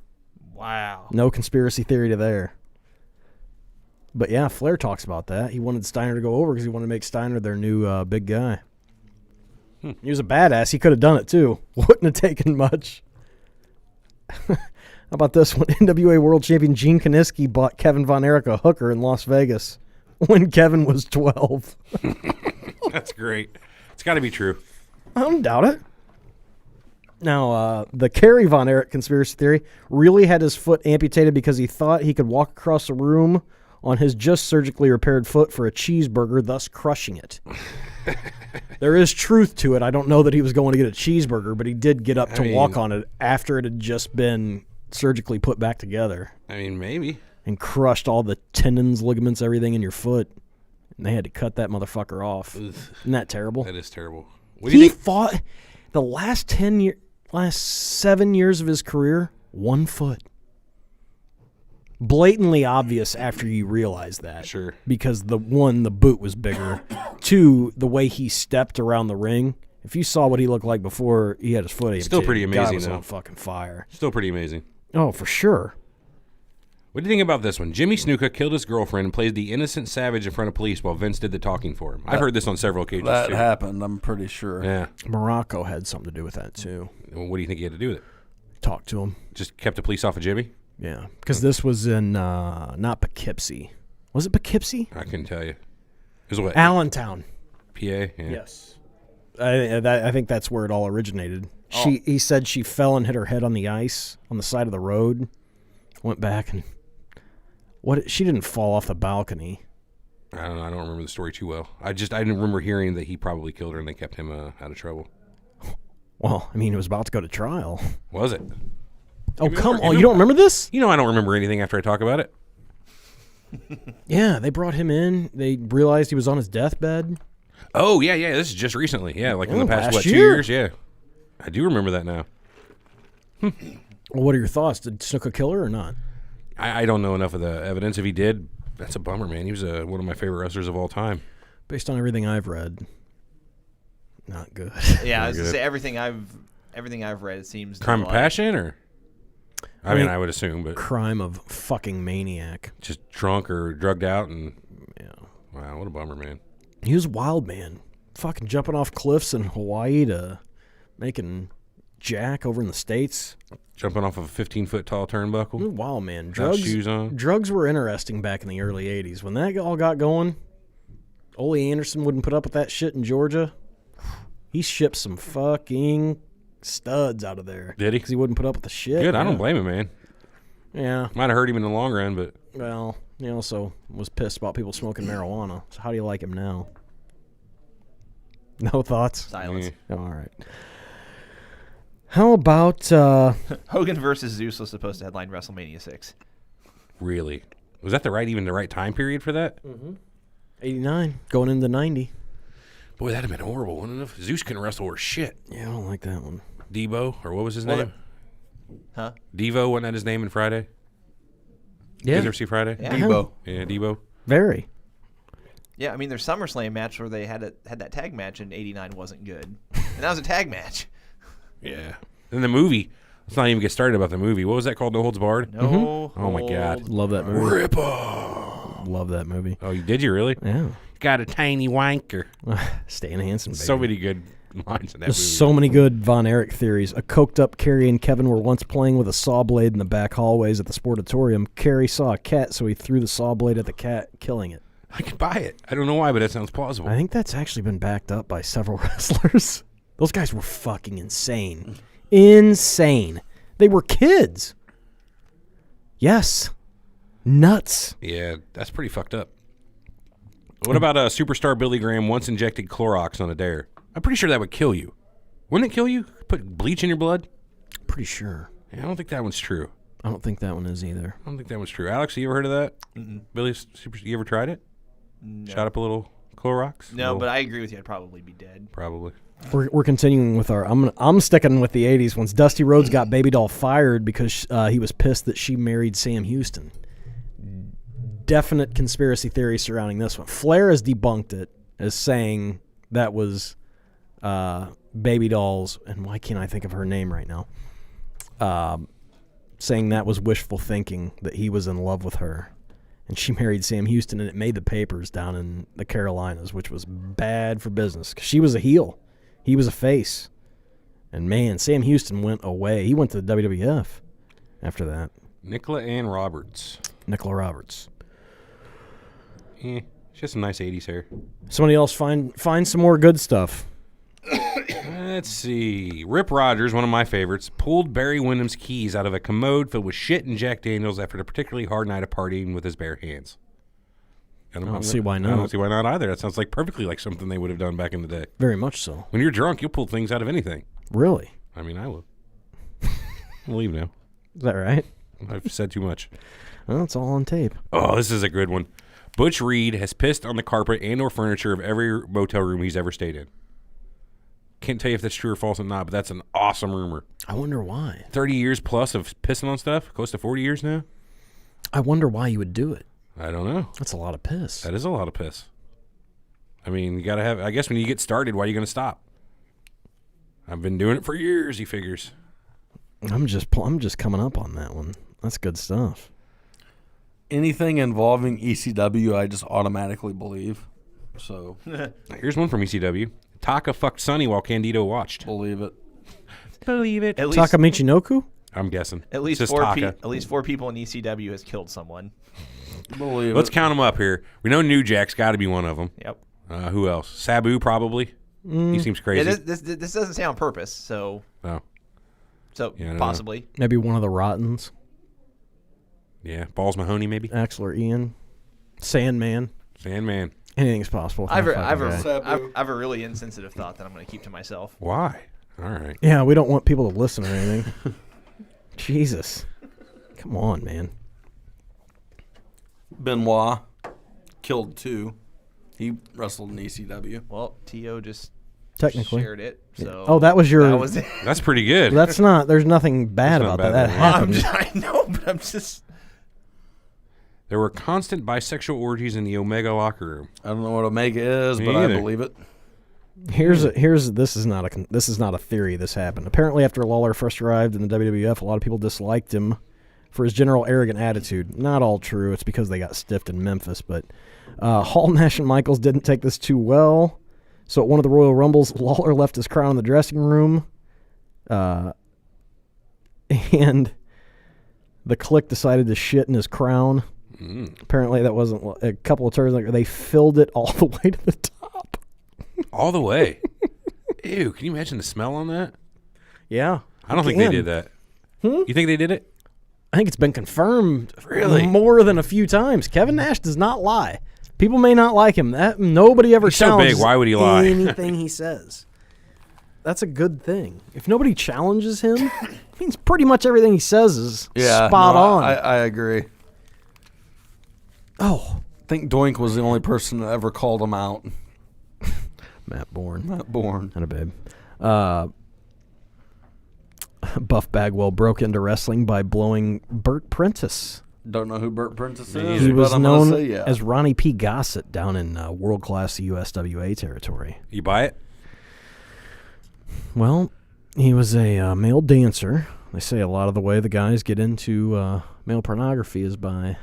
Wow. No conspiracy theory to there. But yeah, Flair talks about that. He wanted Steiner to go over because he wanted to make Steiner their new big guy. He was a badass. He could have done it too. Wouldn't have taken much. How about this one? NWA World Champion Gene Kiniski bought Kevin Von Erich a hooker in Las Vegas when Kevin was 12. That's great. It's got to be true. I don't doubt it. Now, the Kerry Von Erich conspiracy theory really had his foot amputated because he thought he could walk across the room on his just surgically repaired foot for a cheeseburger, thus crushing it. There is truth to it. I don't know that he was going to get a cheeseburger, but he did get up to walk on it after it had just been surgically put back together I mean, maybe. and crushed all the tendons, ligaments, everything in your foot. And they had to cut that motherfucker off. Ugh, Isn't that terrible? that is terrible. What do you He think? fought the last 7 years of his career, 1 foot. Blatantly obvious after you realize that. Sure. Because the boot was bigger. 2, the way he stepped around the ring. If you saw what he looked like before he had his foot amputated, Still pretty the guy amazing, was though. on fucking fire. Still pretty amazing. Oh, for sure. What do you think about this one? Jimmy Snuka killed his girlfriend and played the innocent savage in front of police while Vince did the talking for him. I've heard this on several occasions, That too. happened, I'm pretty sure. Yeah. Morocco had something to do with that, too. Well, what do you think he had to do with it? Talk to him. Just kept the police off of Jimmy? Yeah. Because this was in, not Poughkeepsie. Was it Poughkeepsie? I couldn't tell you. It was what? Allentown. PA? Yeah. Yes. I think that's where it all originated. He said she fell and hit her head on the ice on the side of the road. Went back and she didn't fall off the balcony. I don't know. I don't remember the story too well. I didn't remember hearing that he probably killed her and they kept him out of trouble. Well, I mean, it was about to go to trial. Was it? Oh, come on. You don't remember this? You know I don't remember anything after I talk about it. Yeah, they brought him in. They realized he was on his deathbed. Oh, yeah. This is just recently. Yeah, like in the past, last 2 year. years? Yeah. I do remember that now. Well, what are your thoughts? Did Snuka kill her or not? I don't know enough of the evidence. If he did, that's a bummer, man. He was one of my favorite wrestlers of all time. Based on everything I've read, not good. Yeah, I was good. gonna say everything I've read. It seems Crime of like- passion, or? I mean, think- I would assume, but Crime of fucking maniac. just drunk or drugged out, and Yeah. wow, what a bummer, man. He was a wild man. Fucking jumping off cliffs in Hawaii to making jack over in the States. Jumping off of a 15-foot tall He was a turnbuckle, wild man. without shoes on. Drugs were interesting back in the early 80s. When that all got going, Ole Anderson wouldn't put up with that shit in Georgia. He shipped some fucking studs out of there. Did he? Because he wouldn't put up with the shit. Good, I Yeah. don't blame him, man. Yeah. Might have hurt him in the long run, but Well, he also was pissed about people smoking marijuana. So how do you like him now? No thoughts? Silence. Yeah. All right. How about Hogan versus Zeus was supposed to headline WrestleMania 6. really, was that the right time period for that? 89 going into 90? Boy, that'd have been horrible, wouldn't it? Have? Zeus couldn't wrestle or shit. Yeah, I don't like that one. Devo, or what was his Well, name? Huh? Devo, wasn't that his name in Friday? You Yeah, guys ever see Friday? Yeah. Debo. Yeah, Devo. very. Yeah, I mean their SummerSlam match where they had that tag match in '89 wasn't good, and that was a tag match. Yeah. And the movie. Let's not even get started about the movie. What was that called? No Holds Barred? No. Oh, my God. Love that movie. Rip off. Love that movie. Oh, did you really? Yeah. got a tiny wanker. Stan Hansen, baby. So many good lines in that There's movie. so many good Von Erich theories. A coked-up Carrie and Kevin were once playing with a saw blade in the back hallways at the Sportatorium. Carrie saw a cat, so he threw the saw blade at the cat, killing it. I could buy it. I don't know why, but it sounds plausible. I think that's actually been backed up by several wrestlers. Those guys were fucking insane. Insane. They were kids. Yes. Nuts. Yeah, that's pretty fucked up. What about superstar Billy Graham once injected Clorox on a dare? I'm pretty sure that would kill you. Wouldn't it kill you? Put bleach in your blood? Pretty sure. Yeah, I don't think that one's true. I don't think that one is either. I don't think that one's true. Alex, you ever heard of that? Billy's you ever tried it? No. Shot up a little Clorox? No, but I agree with you. I'd probably be dead. Probably. We're continuing with our. I'm sticking with the '80s. Once Dusty Rhodes got Baby Doll fired because he was pissed that she married Sam Houston. Definite conspiracy theory surrounding this one. Flair has debunked it as saying that was Baby Doll's, and why can't I think of her name right now? Saying that was wishful thinking, that he was in love with her. And she married Sam Houston, and it made the papers down in the Carolinas, which was bad for business. 'Cause she was a heel. He was a face. And, man, Sam Houston went away. He went to the WWF after that. Nicola Ann Roberts. Nicola Roberts. She has some nice 80s hair. Somebody else find some more good stuff. Let's see. Rip Rogers, one of my favorites, pulled Barry Windham's keys out of a commode filled with shit and Jack Daniels after a particularly hard night of partying with his bare hands. I don't see why not. I don't see why not either. That sounds like perfectly like something they would have done back in the day. Very much so. When you're drunk, you'll pull things out of anything. Really? I mean, I will. I'll leave now. Is that right? I've said too much. Well, it's all on tape. Oh, this is a good one. Butch Reed has pissed on the carpet and or furniture of every motel room he's ever stayed in. Can't tell you if that's true or false or not, but that's an awesome rumor. I wonder why. 30 years plus of pissing on stuff? Close to 40 years now? I wonder why you would do it. I don't know. That's a lot of piss. That is a lot of piss. I mean, you got to have, I guess when you get started, why are you going to stop? I've been doing it for years, he figures. I'm just coming up on that one. That's good stuff. Anything involving ECW, I just automatically believe. So Here's one from ECW. Taka fucked Sonny while Candido watched. believe it. Believe it. At least, Taka Michinoku? I'm guessing. at least It's just Taka. at least 4 people in ECW has killed someone. Believe Let's it. count them up here. We know New Jack's got to be one of them. Yep. Who else? Sabu, probably. He seems Yeah, crazy. this doesn't say on purpose, so Oh, Yeah, I don't know. possibly. Maybe one of the Rottens. yeah. Balls Mahoney, maybe. Axel or Ian. Sandman. Sandman. Anything's possible. with I've that a fucking guy. I've a really insensitive thought that I'm going to keep to myself. Why? All right. Yeah, we don't want people to listen or anything. Jesus. Come on, man. Benoit killed 2. He wrestled in ECW. Well, T.O. just Technically. shared it. So Oh, that was your. that was it. That's pretty good. That's not. There's nothing bad That's not about bad that. at That all. happened. I know, but I'm just. There were constant bisexual orgies in the Omega locker room. I don't know what Omega is, Me but I either. believe it. This is not a theory. This happened. Apparently, after Lawler first arrived in the WWF, a lot of people disliked him for his general arrogant attitude. Not all true. It's because they got stiffed in Memphis. But Hall, Nash, and Michaels didn't take this too well. So at one of the Royal Rumbles, Lawler left his crown in the dressing room, and the Clique decided to shit in his crown. Apparently, that wasn't a couple of turns. Like they filled it all the way to the top. All the way. Ew, can you imagine the smell on that? Yeah, I don't think they did that. You think they did it? I think it's been confirmed Really? more than a few times. Kevin Nash does not lie. People may not like him. Nobody ever He's so challenges big, why would he lie? anything he says. That's a good thing. If nobody challenges him, it means pretty much everything he says is spot on. I agree. Oh, I think Doink was the only person that ever called him out. Matt Bourne. Not born. Not a babe. Buff Bagwell broke into wrestling by blowing Burt Prentice. Don't know who Burt Prentice Me is. either. He was but I'm gonna known say yeah. as Ronnie P. Gossett down in world-class USWA territory. You buy it? Well, he was a male dancer. They say a lot of the way the guys get into male pornography is by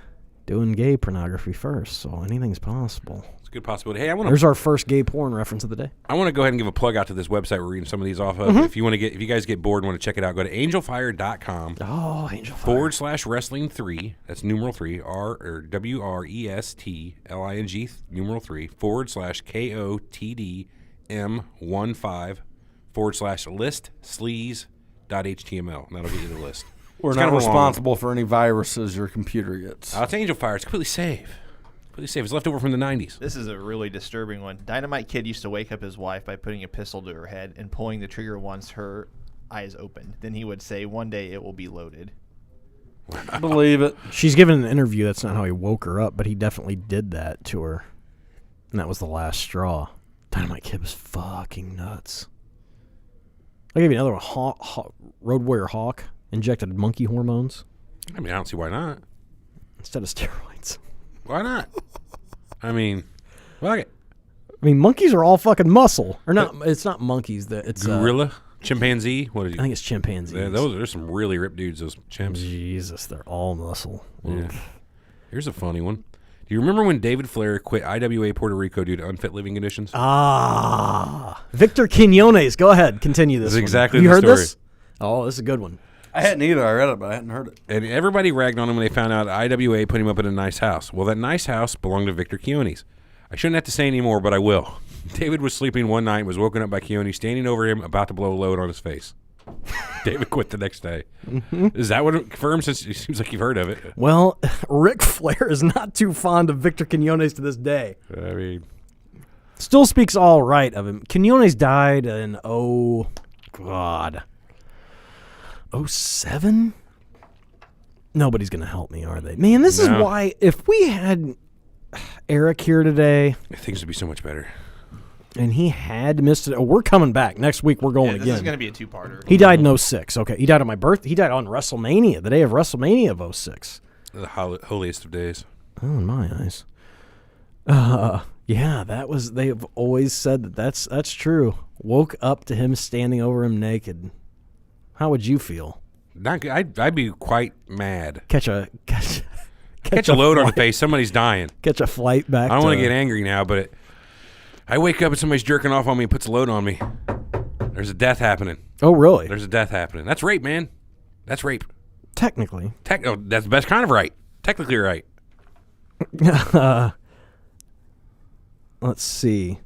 doing gay pornography first, so anything's possible. It's a good possibility. Hey, I want to. There's our first gay porn reference of the day. I want to go ahead and give a plug out to this website we're reading some of these off of. If you guys get bored and want to check it out, go to angelfire.com. Oh, Angel Fire. /wrestling3. That's numeral 3. WRESTLING numeral 3 /KOTDM15 /list sleaze.html. And that'll get you the list. We're It's not kind of a long responsible for any viruses your computer gets. It's Angel Fire. It's completely safe. Completely safe. It's left over from the 90s. This is a really disturbing one. Dynamite Kid used to wake up his wife by putting a pistol to her head and pulling the trigger once her eyes opened. Then he would say, "One day it will be loaded." I believe it. She's given an interview. That's not how he woke her up, but he definitely did that to her. And that was the last straw. Dynamite Kid was fucking nuts. I'll give you another one. Road Warrior Hawk injected monkey hormones I mean, I don't see why not. instead of steroids. Why not? I mean, fuck it. I mean, monkeys are all fucking muscle. Or not, it's not monkeys. It's Gorilla? Chimpanzee? What is I you? think it's chimpanzees. Yeah, those are some really ripped dudes, those chimps. Jesus, they're all muscle. Yeah. Oof. Here's a funny one. Do you remember when David Flair quit IWA Puerto Rico due to unfit living conditions? Victor Quinones. Go ahead. Continue this. This is one. exactly you the heard story. this? Oh, this is a good one. I hadn't either. I read it, but I hadn't heard it. And everybody ragged on him when they found out IWA put him up in a nice house. Well, that nice house belonged to Victor Quinones. I shouldn't have to say any more, but I will. David was sleeping one night and was woken up by Quinones standing over him about to blow a load on his face. David quit the next day. Is that what it confirms? Since it seems like you've heard of it. Well, Ric Flair is not too fond of Victor Quinones to this day. I mean, Still speaks all right of him. Quinones died in, 07? Nobody's going to help me, are they? Man, this is No. why, if we had Eric here today things would be so much better. and he had missed it, we're coming back. Next week, we're going Yeah, this again. is going to be a two-parter. He died in 06. Okay, he died on my birthday. He died on WrestleMania, the day of WrestleMania of 06. The holiest of days. Oh, in my eyes. Yeah, that was. They've always said that's true. Woke up to him standing over him naked. How would you feel? Not good. I'd be quite mad. Catch a load on the flight- face. Somebody's dying. Catch a flight back. I don't want to get angry now, but I wake up and somebody's jerking off on me and puts a load on me. There's a death happening. Oh, really? There's a death happening. That's rape, man. That's rape. Technically. That's the best kind of right. Technically right. Let's see.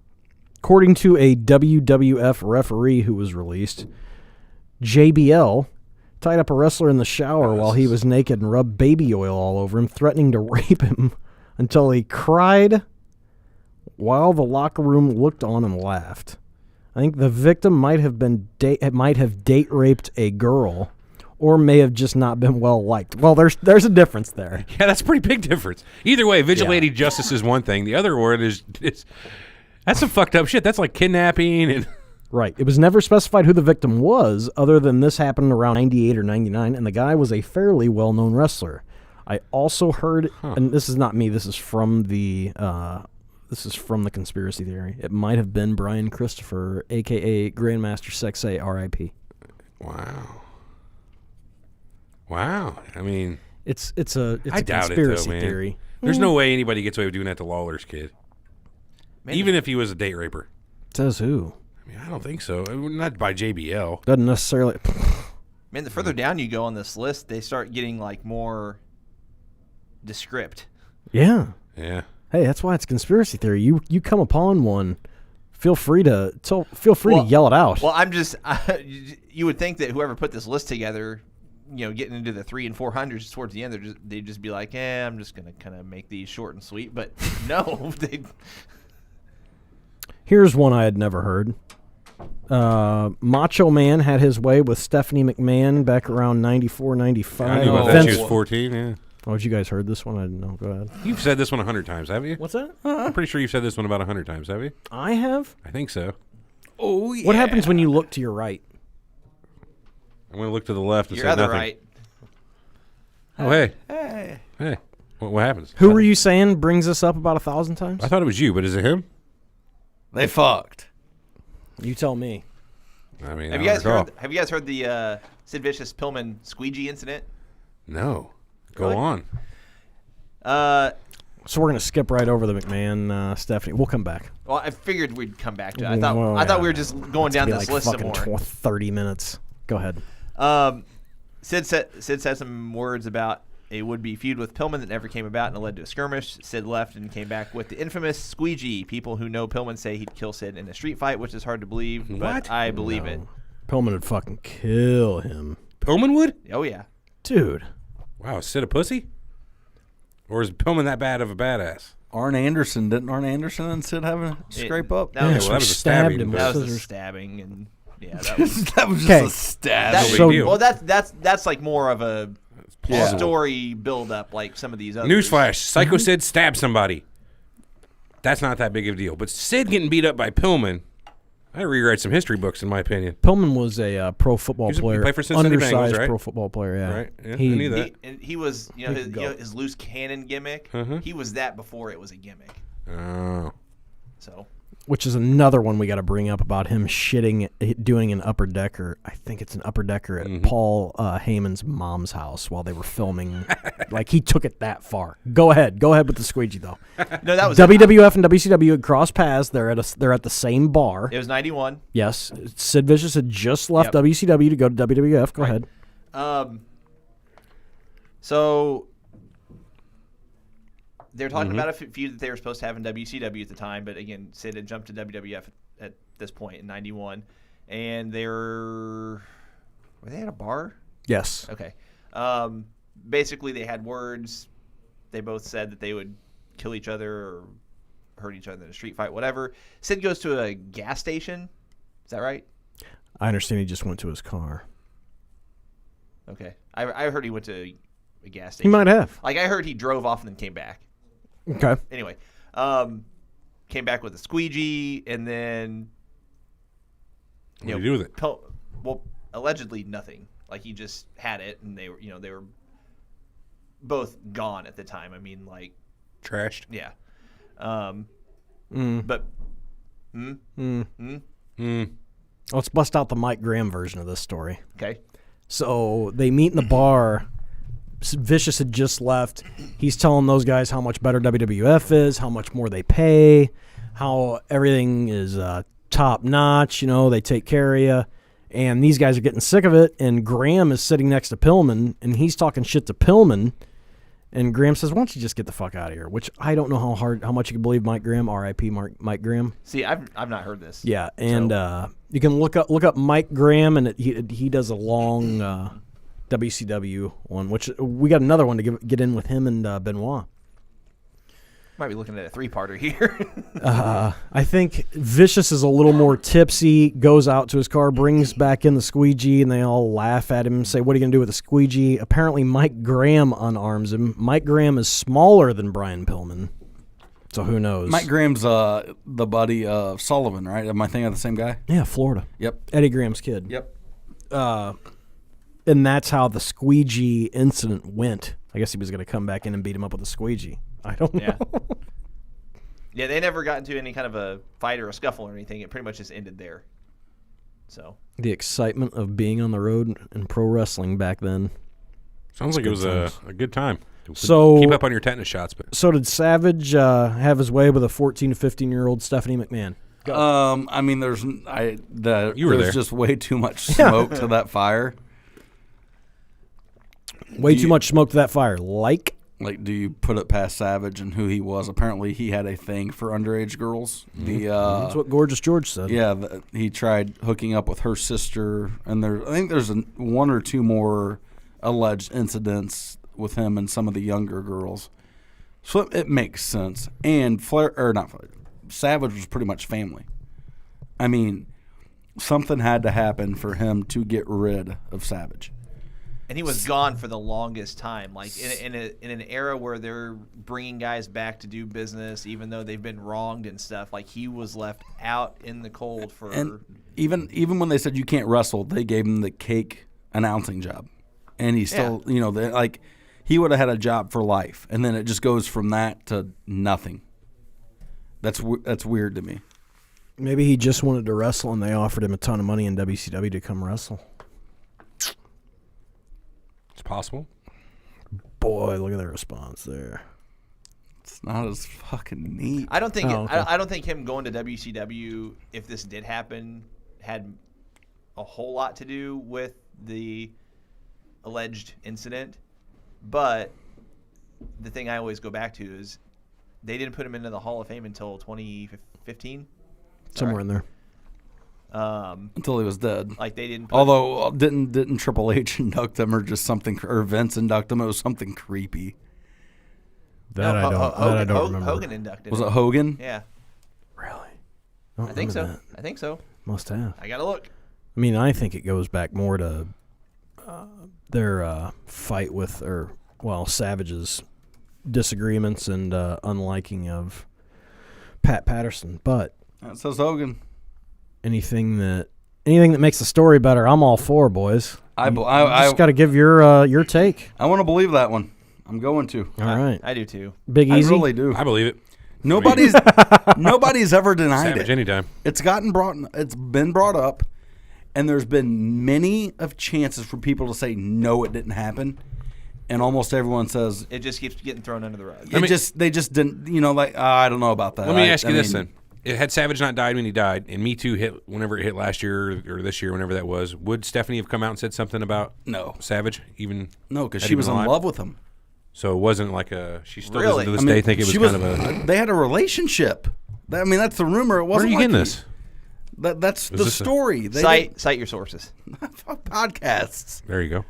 According to a WWF referee who was released, JBL tied up a wrestler in the shower while he was naked and rubbed baby oil all over him, threatening to rape him until he cried while the locker room looked on and laughed. I think the victim might have date raped a girl, or may have just not been well liked. Well, there's a difference there. Yeah, that's a pretty big difference. Either way, vigilante justice is one thing. The other one is that's some fucked up shit. That's like kidnapping and Right. It was never specified who the victim was, other than this happened around 98 or 99, and the guy was a fairly well-known wrestler. I also heard, and this is not me, this is from the conspiracy theory. It might have been Brian Christopher, a.k.a. Grandmaster Sexay, R.I.P. Wow. I mean, It's a I doubt conspiracy it, though, man. theory. There's no way anybody gets away with doing that to Lawler's kid. Man, Even if he was a date raper. Says who? I mean, I don't think so. Not by JBL. Doesn't necessarily. Man, the further down you go on this list, they start getting like more descript. Yeah. Yeah. Hey, that's why it's conspiracy theory. You come upon one, feel free to yell it out. Well, you would think that whoever put this list together, getting into the 300s and 400s towards the end, they'd just be like, I'm just going to kind of make these short and sweet. But no, Here's one I had never heard. Macho Man had his way with Stephanie McMahon back around 94, 95. I knew about that. She was 14, yeah. Oh, had you guys heard this one? I didn't know. Go ahead. You've said this one 100 times, haven't you? What's that? I'm pretty sure you've said this one about 100 times, have you? I have? I think so. Oh, yeah. What happens when you look to your right? I'm going to look to the left and your say other nothing. right. Oh, hey. Hey. What happens? Who were you saying brings this up about 1,000 times? I thought it was you, but is it him? They fucked. You tell me. I mean, Have I you don't recall. Have you guys heard the Sid Vicious Pillman squeegee incident? No. Go Really? on. So we're gonna skip right over the McMahon, Stephanie. We'll come back. Well, I figured we'd come back to it. I thought we were just going down this list some more. 30 minutes. Go ahead. Sid said some words about a would-be feud with Pillman that never came about and it led to a skirmish. Sid left and came back with the infamous squeegee. People who know Pillman say he'd kill Sid in a street fight, which is hard to believe, but I believe it. Pillman would fucking kill him. Pillman would? Oh, yeah. Dude. Wow, is Sid a pussy? Or is Pillman that bad of a badass? Arn Anderson and Sid have a scrape up? That was, that was a stabbing. that was a stabbing, and yeah, that was just a stab. deal. Well, that's like more of a story build up, like some of these others. Newsflash: Psycho Sid stabbed somebody. That's not that big of a deal. But Sid getting beat up by Pillman, I rewrite some history books, in my opinion. Pillman was a pro football player. He played for Cincinnati Bengals, undersized right? pro football player, yeah. Right? Yeah, I knew that. He was, his loose cannon gimmick. He was that before it was a gimmick. Oh. So. Which is another one we got to bring up about him doing an upper decker. I think it's an upper decker at Paul Heyman's mom's house while they were filming. Like, he took it that far. Go ahead with the squeegee though. No, that was WWF and WCW had crossed paths. They're at the same bar. It was 91. Yes, Sid Vicious had just left WCW to go to WWF. Go ahead. So they're talking about a feud that they were supposed to have in WCW at the time, but again, Sid had jumped to WWF at this point in 91, and were they at a bar? Yes. Okay. Basically, they had words. They both said that they would kill each other or hurt each other in a street fight, whatever. Sid goes to a gas station. Is that right? I understand he just went to his car. Okay. I heard he went to a gas station. He might have. Like, I heard he drove off and then came back. Okay. Anyway, came back with a squeegee, and then What did he do with it? Well, allegedly nothing. Like, he just had it, and they were both gone at the time. I mean, like, Trashed. yeah. But Let's bust out the Mike Graham version of this story. okay. So they meet in the bar. Vicious had just left. He's telling those guys how much better WWF is, how much more they pay, how everything is top notch. They take care of you. And these guys are getting sick of it. And Graham is sitting next to Pillman, and he's talking shit to Pillman. And Graham says, "Why don't you just get the fuck out of here?" Which I don't know how much you can believe Mike Graham, R.I.P. Mike Graham. See, I've not heard this. Yeah, and you can look up Mike Graham, and he does a long WCW one, which we got another one to get in with him and Benoit. Might be looking at a 3-parter here. I think Vicious is a little more tipsy, goes out to his car, brings back in the squeegee, and they all laugh at him and say, "What are you going to do with the squeegee?" Apparently Mike Graham unarms him. Mike Graham is smaller than Brian Pillman, so who knows? Mike Graham's the buddy of Sullivan, right? Am I thinking of the same guy? Yeah, Florida. Yep. Eddie Graham's kid. Yep. And that's how the squeegee incident went. I guess he was going to come back in and beat him up with a squeegee. I don't know. Yeah, they never got into any kind of a fight or a scuffle or anything. It pretty much just ended there. So The excitement of being on the road in pro wrestling back then. Sounds like it was a good time. So keep up on your tetanus shots. But So did Savage have his way with a 14 to 15-year-old Stephanie McMahon? I mean, there's there. just way too much smoke to that fire. Way too much smoke to that fire. Like, do you put it past Savage and who he was? Apparently, he had a thing for underage girls. that's what Gorgeous George said. Yeah, he tried hooking up with her sister, and I think there's one or two more alleged incidents with him and some of the younger girls. So it makes sense. And Savage was pretty much family. I mean, something had to happen for him to get rid of Savage. And he was gone for the longest time, like in an era where they're bringing guys back to do business, even though they've been wronged and stuff. Like, he was left out in the cold for. And even when they said you can't wrestle, they gave him the cake announcing job, and he still, he would have had a job for life, and then it just goes from that to nothing. That's weird to me. Maybe he just wanted to wrestle, and they offered him a ton of money in WCW to come wrestle. it's possible. Boy, look at the response there. It's not as fucking neat. I don't think okay. I don't think him going to WCW, if this did happen, had a whole lot to do with the alleged incident. But the thing I always go back to is they didn't put him into the Hall of Fame until 2015. Somewhere in there. Until he was dead. Like they didn't. Put Although didn't Triple H induct him or just something, or Vince induct him? It was something creepy. That I don't remember. Hogan inducted. Was him. it Hogan? Yeah, Really? I think so. That. I think so. Must have. I gotta look. I mean, I think it goes back more to their fight with, Savage's disagreements and unliking of Pat Patterson. But That says Hogan. anything that makes the story better, I'm all for, boys. I just got to give your take. want to believe that one. I'm going to. All right, I do too. Big Easy. I really do. I believe it. Nobody's ever denied Savage it. anytime. It's been brought up, and there's been many of chances for people to say no, it didn't happen, and almost everyone says It just keeps getting thrown under the rug. they just didn't. I don't know about that. Let me ask you this then. Had Savage not died when he died, and Me Too hit whenever it hit last year or this year, whenever that was, would Stephanie have come out and said something about No. Savage? Even No, because had she he was been in alive? love with him. So it wasn't like a. She still Really? doesn't to this day think it was kind of a. They had a relationship. That's the rumor. It Where are wasn't. you getting this? That's the this a- story. They Cite your sources. Fuck podcasts, There you go.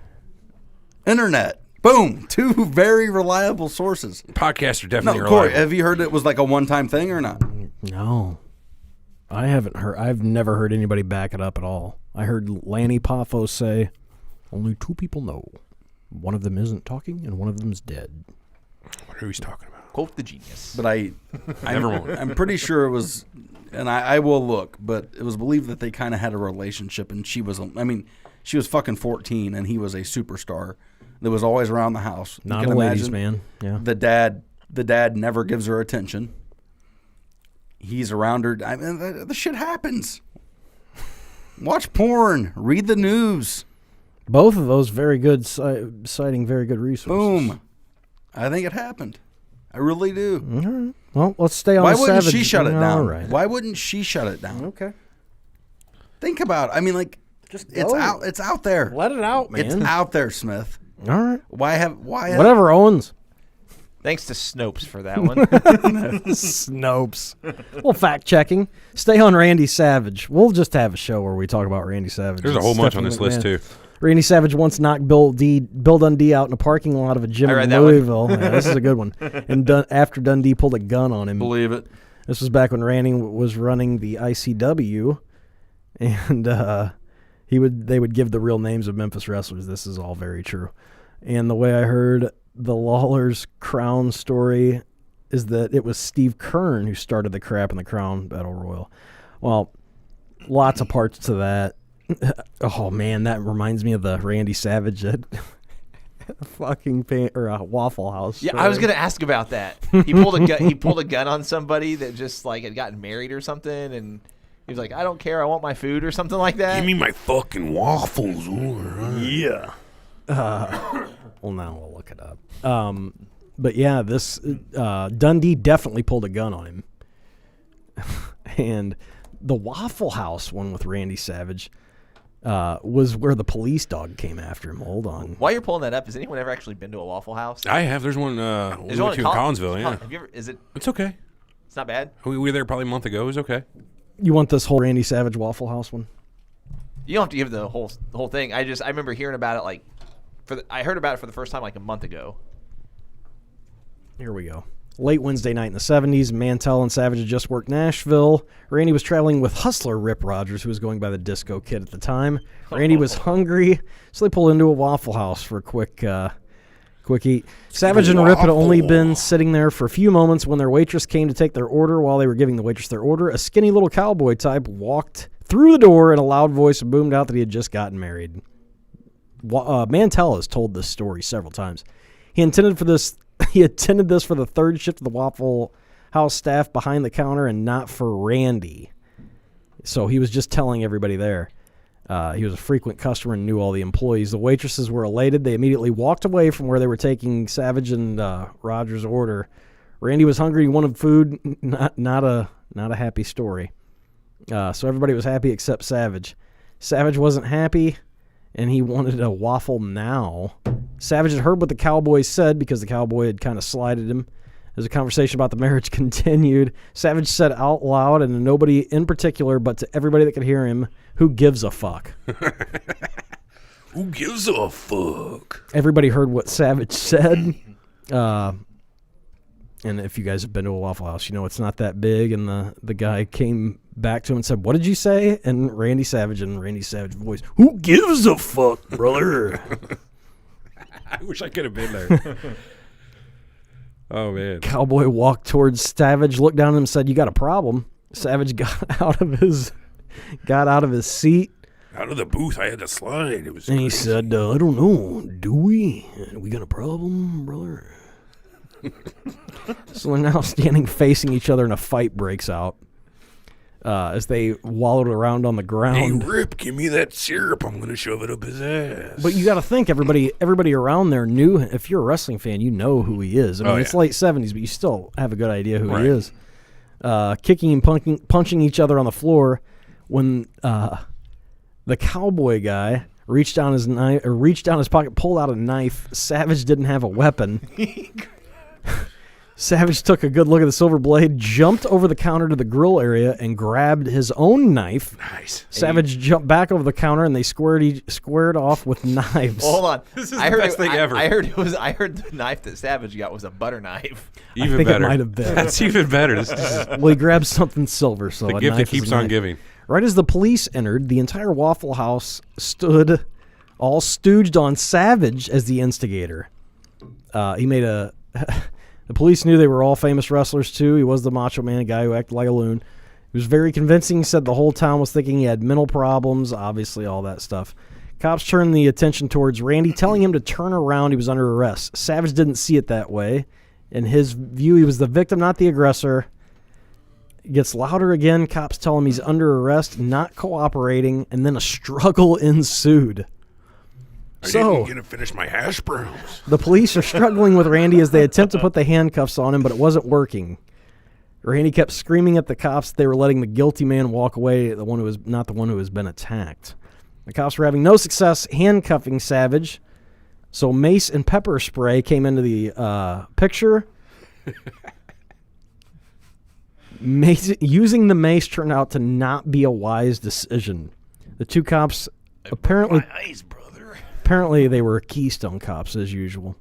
internet. Boom, two very reliable sources. Podcasts are No, definitely Corey, reliable. have you heard it was like a one-time thing or not? No, I haven't heard. I've never heard anybody back it up at all. I heard Lanny Poffo say, "Only two people know. One of them isn't talking, and one of them's dead." What are we talking about? Quote the genius. But I'm pretty sure it was, and I will look, but it was believed that they kind of had a relationship, and she was fucking 14, and he was a superstar that was always around the house. You Not can a ladies' imagine man. Yeah. The dad never gives her attention. He's around her. I mean, the shit happens. Watch porn. Read the news. Both of those very good, citing very good resources. Boom. I think it happened. I really do. All right. Well, let's stay on Why the wouldn't Savage. she shut it down? All right. Why wouldn't she shut it down? Okay. Think about it. I mean, like, Just it's out. It's out there. Let it out, man. It's out there, Smith. All right. Why? Whatever, Owens. Thanks to Snopes for that one. Snopes. Well, fact checking. Stay on Randy Savage. We'll just have a show where we talk about Randy Savage. There's a whole bunch on this list, too. Randy Savage once knocked Bill Dundee out in a parking lot of a gym I in read that one. Louisville. Yeah, this is a good one. And after Dundee pulled a gun on him. Believe it. This was back when Randy was running the ICW, and they would give the real names of Memphis wrestlers. This is all very true. And the way I heard the Lawler's Crown story is that it was Steve Kern who started the crap in the Crown Battle Royal. Well, lots of parts to that. Oh man, that reminds me of the Randy Savage at fucking Waffle House. Yeah, I was gonna ask about that. He pulled a gun. He pulled a gun on somebody that just like had gotten married or something, and he was like, "I don't care. I want my food" or something like that. Give me my fucking waffles. Yeah. Well, now we'll look it up. But yeah, this Dundee definitely pulled a gun on him, and the Waffle House one with Randy Savage was where the police dog came after him. Hold on. While you're pulling that up, has anyone ever actually been to a Waffle House? I have. There's one. There's in one in Collinsville. Yeah. Have you ever? Is it? It's okay. It's not bad. We were there probably a month ago. It was okay. You want this whole Randy Savage Waffle House one? You don't have to give the whole thing. I remember hearing about it like I heard about it for the first time like a month ago. Here we go. Late Wednesday night in the 70s, Mantell and Savage had just worked Nashville. Randy was traveling with hustler Rip Rogers, who was going by the Disco Kid at the time. Randy was hungry, so they pulled into a Waffle House for a quick eat. Savage and Rip had only been sitting there for a few moments when their waitress came to take their order. While they were giving the waitress their order, a skinny little cowboy type walked through the door in a loud voice and boomed out that he had just gotten married. Mantell has told this story several times. He attended this for the third shift of the Waffle House staff behind the counter and not for Randy. So he was just telling everybody there. He was a frequent customer and knew all the employees. The waitresses were elated. They immediately walked away from where they were taking Savage and Rogers' order. Randy was hungry. He wanted food. Not a happy story. So everybody was happy except Savage. Savage wasn't happy, and he wanted a waffle now. Savage had heard what the cowboy said because the cowboy had kind of slighted him. As the conversation about the marriage continued, Savage said out loud, and to nobody in particular, but to everybody that could hear him, "Who gives a fuck?" Who gives a fuck? Everybody heard what Savage said. And if you guys have been to a Waffle House, you know it's not that big. And the guy came back to him and said, "What did you say?" And Randy Savage voice, "Who gives a fuck, brother?" I wish I could have been there. Oh, man. Cowboy walked towards Savage, looked down at him and said, "You got a problem?" Savage got out of his seat. Out of the booth, I had to slide. And he said, "I don't know. Do we? We got a problem, brother?" So they're now standing facing each other and a fight breaks out as they wallowed around on the ground. "Hey, Rip, give me that syrup. I'm going to shove it up his ass." But you got to think, everybody around there knew. If you're a wrestling fan, you know who he is. I mean, it's late 70s, but you still have a good idea who he is. Kicking and punching each other on the floor. When the cowboy guy reached down his pocket, pulled out a knife. Savage didn't have a weapon. Savage took a good look at the silver blade, jumped over the counter to the grill area, and grabbed his own knife. Nice. Savage jumped back over the counter, and they squared off with knives. Well, hold on. This is the best thing ever. I heard the knife that Savage got was a butter knife. Even I think better. It might have been. That's even better. This is Well, he grabbed something silver, so the a gift that knife is keeps a on knife. giving. Right as the police entered, the entire Waffle House stood all stooged on Savage as the instigator. He made a... The police knew they were all famous wrestlers, too. He was the Macho Man, a guy who acted like a loon. He was very convincing. He said the whole town was thinking he had mental problems, obviously all that stuff. Cops turned the attention towards Randy, telling him to turn around. He was under arrest. Savage didn't see it that way. In his view, he was the victim, not the aggressor. It gets louder again. Cops tell him he's under arrest, not cooperating, and then a struggle ensued. I didn't get to finish my hash browns. The police are struggling with Randy as they attempt to put the handcuffs on him, but it wasn't working. Randy kept screaming at the cops that they were letting the guilty man walk away, not the one who has been attacked. The cops were having no success handcuffing Savage, so mace and pepper spray came into the picture. Using the mace turned out to not be a wise decision. The two cops apparently they were Keystone cops as usual.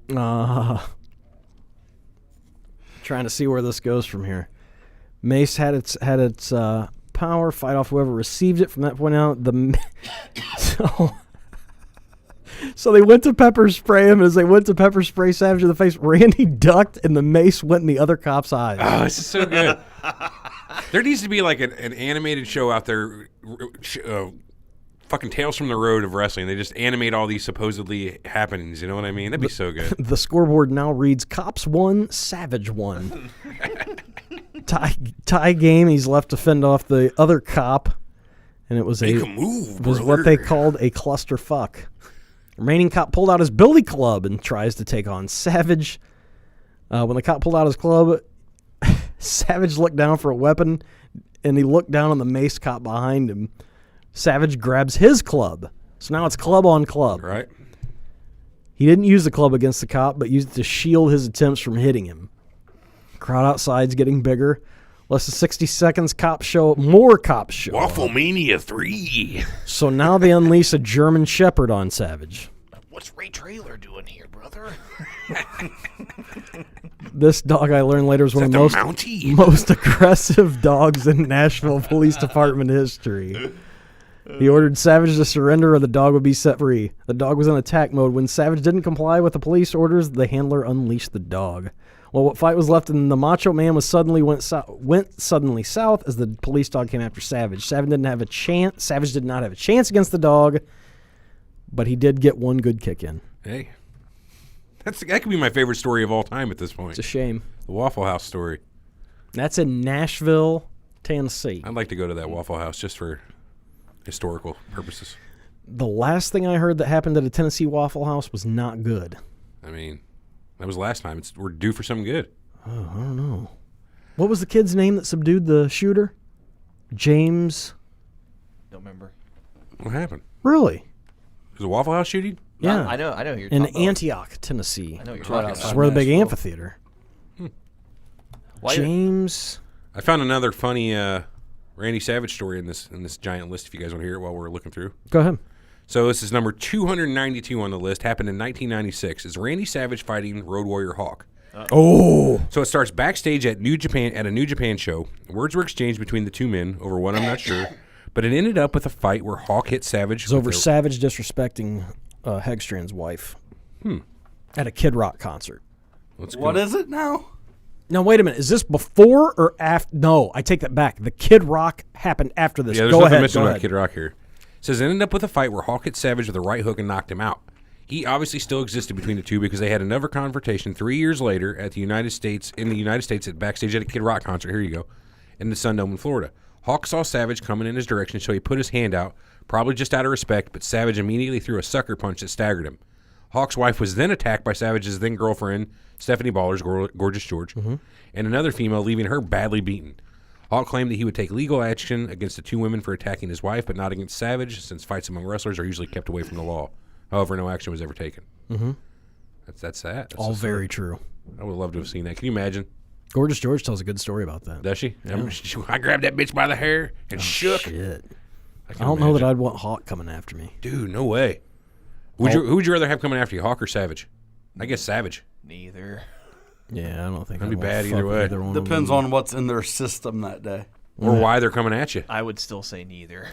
Trying to see where this goes from here. Mace had its power, fight off whoever received it from that point out. So they went to pepper spray him. As they went to pepper spray Savage in the face, Randy ducked and the mace went in the other cop's eyes. Oh, this is so good. There needs to be like an animated show out there, fucking Tales from the Road of wrestling. They just animate all these supposedly happenings. You know what I mean? That'd be so good. The scoreboard now reads Cops 1, Savage 1. Tie game. He's left to fend off the other cop, and it was Make a move, was what they called a clusterfuck. Remaining cop pulled out his billy club and tries to take on Savage. When the cop pulled out his club, Savage looked down for a weapon, and he looked down on the mace cop behind him. Savage grabs his club. So now it's club on club. Right. He didn't use the club against the cop, but used it to shield his attempts from hitting him. Crowd outside's getting bigger. Less than 60 seconds, more cops show Waffle up. Mania 3. So now they unleash a German Shepherd on Savage. What's Ray Traylor doing here, brother? This dog, I learned later, was one of the most aggressive dogs in Nashville Police Department history. He ordered Savage to surrender or the dog would be set free. The dog was in attack mode. When Savage didn't comply with the police orders, the handler unleashed the dog. Well, what fight was left in the Macho Man went suddenly south as the police dog came after Savage. Savage did not have a chance against the dog, but he did get one good kick in. Hey. That could be my favorite story of all time at this point. It's a shame. The Waffle House story. That's in Nashville, Tennessee. I'd like to go to that Waffle House just for historical purposes. The last thing I heard that happened at a Tennessee Waffle House was not good. I mean, That was last time. We're due for something good. Oh, I don't know. What was the kid's name that subdued the shooter? James. Don't remember. What happened? Really? Was it a Waffle House shooting? Yeah. I know. Who you're In talking about. Antioch, Tennessee. I know what you're Right talking outside. That's where the big Nashville. amphitheater. Why- James. I found another funny Randy Savage story in this giant list. If you guys want to hear it while we're looking through. Go ahead. So this is number 292 on the list. Happened in 1996. Is Randy Savage fighting Road Warrior Hawk? Oh. So it starts backstage at a New Japan show. Words were exchanged between the two men over what I'm not sure, but it ended up with a fight where Hawk hit Savage. It's over Savage disrespecting Hegstrand's wife at a Kid Rock concert. What is it now? Now, wait a minute. Is this before or after? No, I take that back. The Kid Rock happened after this. Yeah, there's Go nothing ahead. missing Go about ahead. Kid Rock here. It says it ended up with a fight where Hawk hit Savage with a right hook and knocked him out. He obviously still existed between the two because they had another confrontation 3 years later at the United States at backstage at a Kid Rock concert. Here you go, in the Sun Dome in Florida. Hawk saw Savage coming in his direction, so he put his hand out, probably just out of respect. But Savage immediately threw a sucker punch that staggered him. Hawk's wife was then attacked by Savage's then girlfriend Stephanie Baller's Gorgeous George, and another female, leaving her badly beaten. Hawk claimed that he would take legal action against the two women for attacking his wife, but not against Savage, since fights among wrestlers are usually kept away from the law. However, no action was ever taken. That's that. That's All just- very true. I would love to have seen that. Can you imagine? Gorgeous George tells a good story about that. Does she? I grabbed that bitch by the hair and shook. Shit. I can don't know that imagine. I'd want Hawk coming after me. Dude, no way. Who would you rather have coming after you, Hawk or Savage? I guess Savage. Neither. Yeah, I don't think That'd I'd be want bad to either fuck with way. either one of Depends them. on what's in their system that day. Or why they're coming at you. I would still say neither.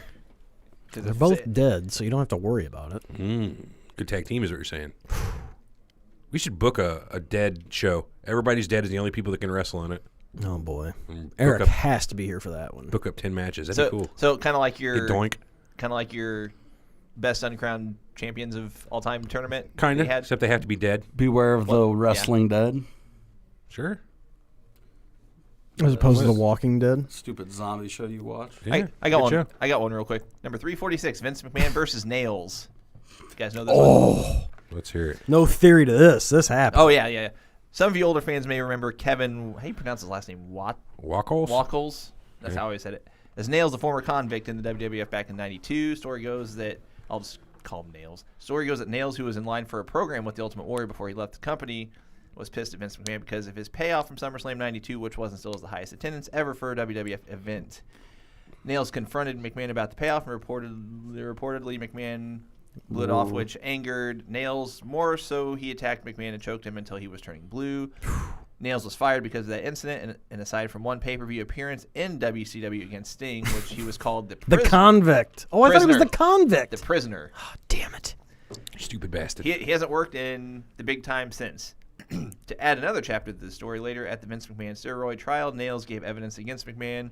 'Cause They're if both it- dead, so you don't have to worry about it. Good tag team is what you're saying. We should book a dead show. Everybody's dead is the only people that can wrestle on it. Oh, boy. Book Eric up, has to be here for that one. book up 10 matches. That'd So, be cool. so kind of like Hey, your doink. best uncrowned champions of all time tournament. Kind that of, you had? except they have to be dead. Beware of the wrestling dead. Sure. As opposed to The Walking Dead. Stupid zombie show you watch. Yeah, I got good one. show. I got one real quick. Number 346, Vince McMahon versus Nails. You guys know this one? Let's hear it. No theory to this. This happened. Oh yeah. Some of you older fans may remember Kevin. How do you pronounce his last name? Wackles? Wackles. That's how I always said it. As Nails, a former convict in the WWF back in '92. Story goes that I'll just call him Nails. Story goes that Nails, who was in line for a program with the Ultimate Warrior before he left the company, was pissed at Vince McMahon because of his payoff from SummerSlam '92, which was and still is the highest attendance ever for a WWF event. Nails confronted McMahon about the payoff, and reportedly McMahon blew it off, which angered Nails more, so he attacked McMahon and choked him until he was turning blue. Nails was fired because of that incident, and aside from one pay-per-view appearance in WCW against Sting, which he was called the Convict. Oh, I thought it was Prisoner. the Convict. The Prisoner. Oh, damn it. Stupid bastard. He hasn't worked in the big time since. To add another chapter to the story, later at the Vince McMahon steroid trial, Nails gave evidence against McMahon,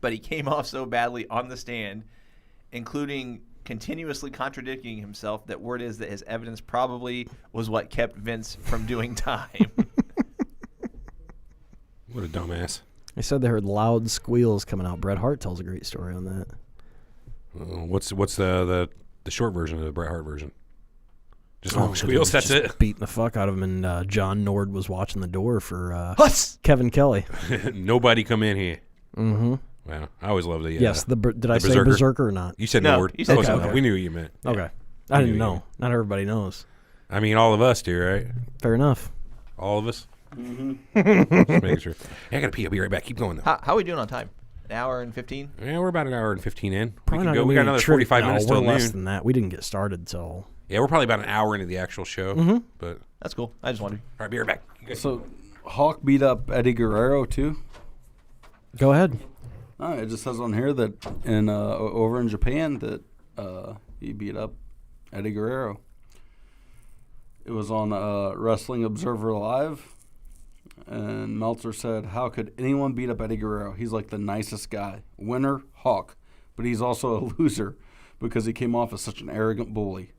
but he came off so badly on the stand, including continuously contradicting himself, that word is that his evidence probably was what kept Vince from doing time. What a dumbass. They said they heard loud squeals coming out. Bret Hart tells a great story on that. What's the short version of the Bret Hart version? Just long Oh, squeals. That's just it. Beating the fuck out of him, and John Nord was watching the door for Huss! Kevin Kelly. Nobody come in here. Mm-hmm. Wow, I always love the. Yes. Did I say Berserker. Berserker or not? You said No, Nord. you said Close Nord. enough. We knew what you meant. Okay. I knew didn't you know. meant. Not everybody knows. I mean, all of us do, right? Fair enough. All of us. Just making sure. Hey, I gotta pee. I'll be right back. Keep going though. How are we doing on time? An hour and 15? Yeah, we're about an hour and 15 in. We Probably can not go. gonna We be got any another trivia- 45 no, minutes we're till less noon. than that. We didn't get started till. Yeah, we're probably about an hour into the actual show. Mm-hmm. But all That's cool. I just wanted right, be right back. You guys- So, Hawk beat up Eddie Guerrero too. Go ahead. It just says on here that over in Japan that he beat up Eddie Guerrero. It was on Wrestling Observer Live, and Meltzer said, "How could anyone beat up Eddie Guerrero? He's like the nicest guy. Winner, Hawk, but he's also a loser because he came off as such an arrogant bully."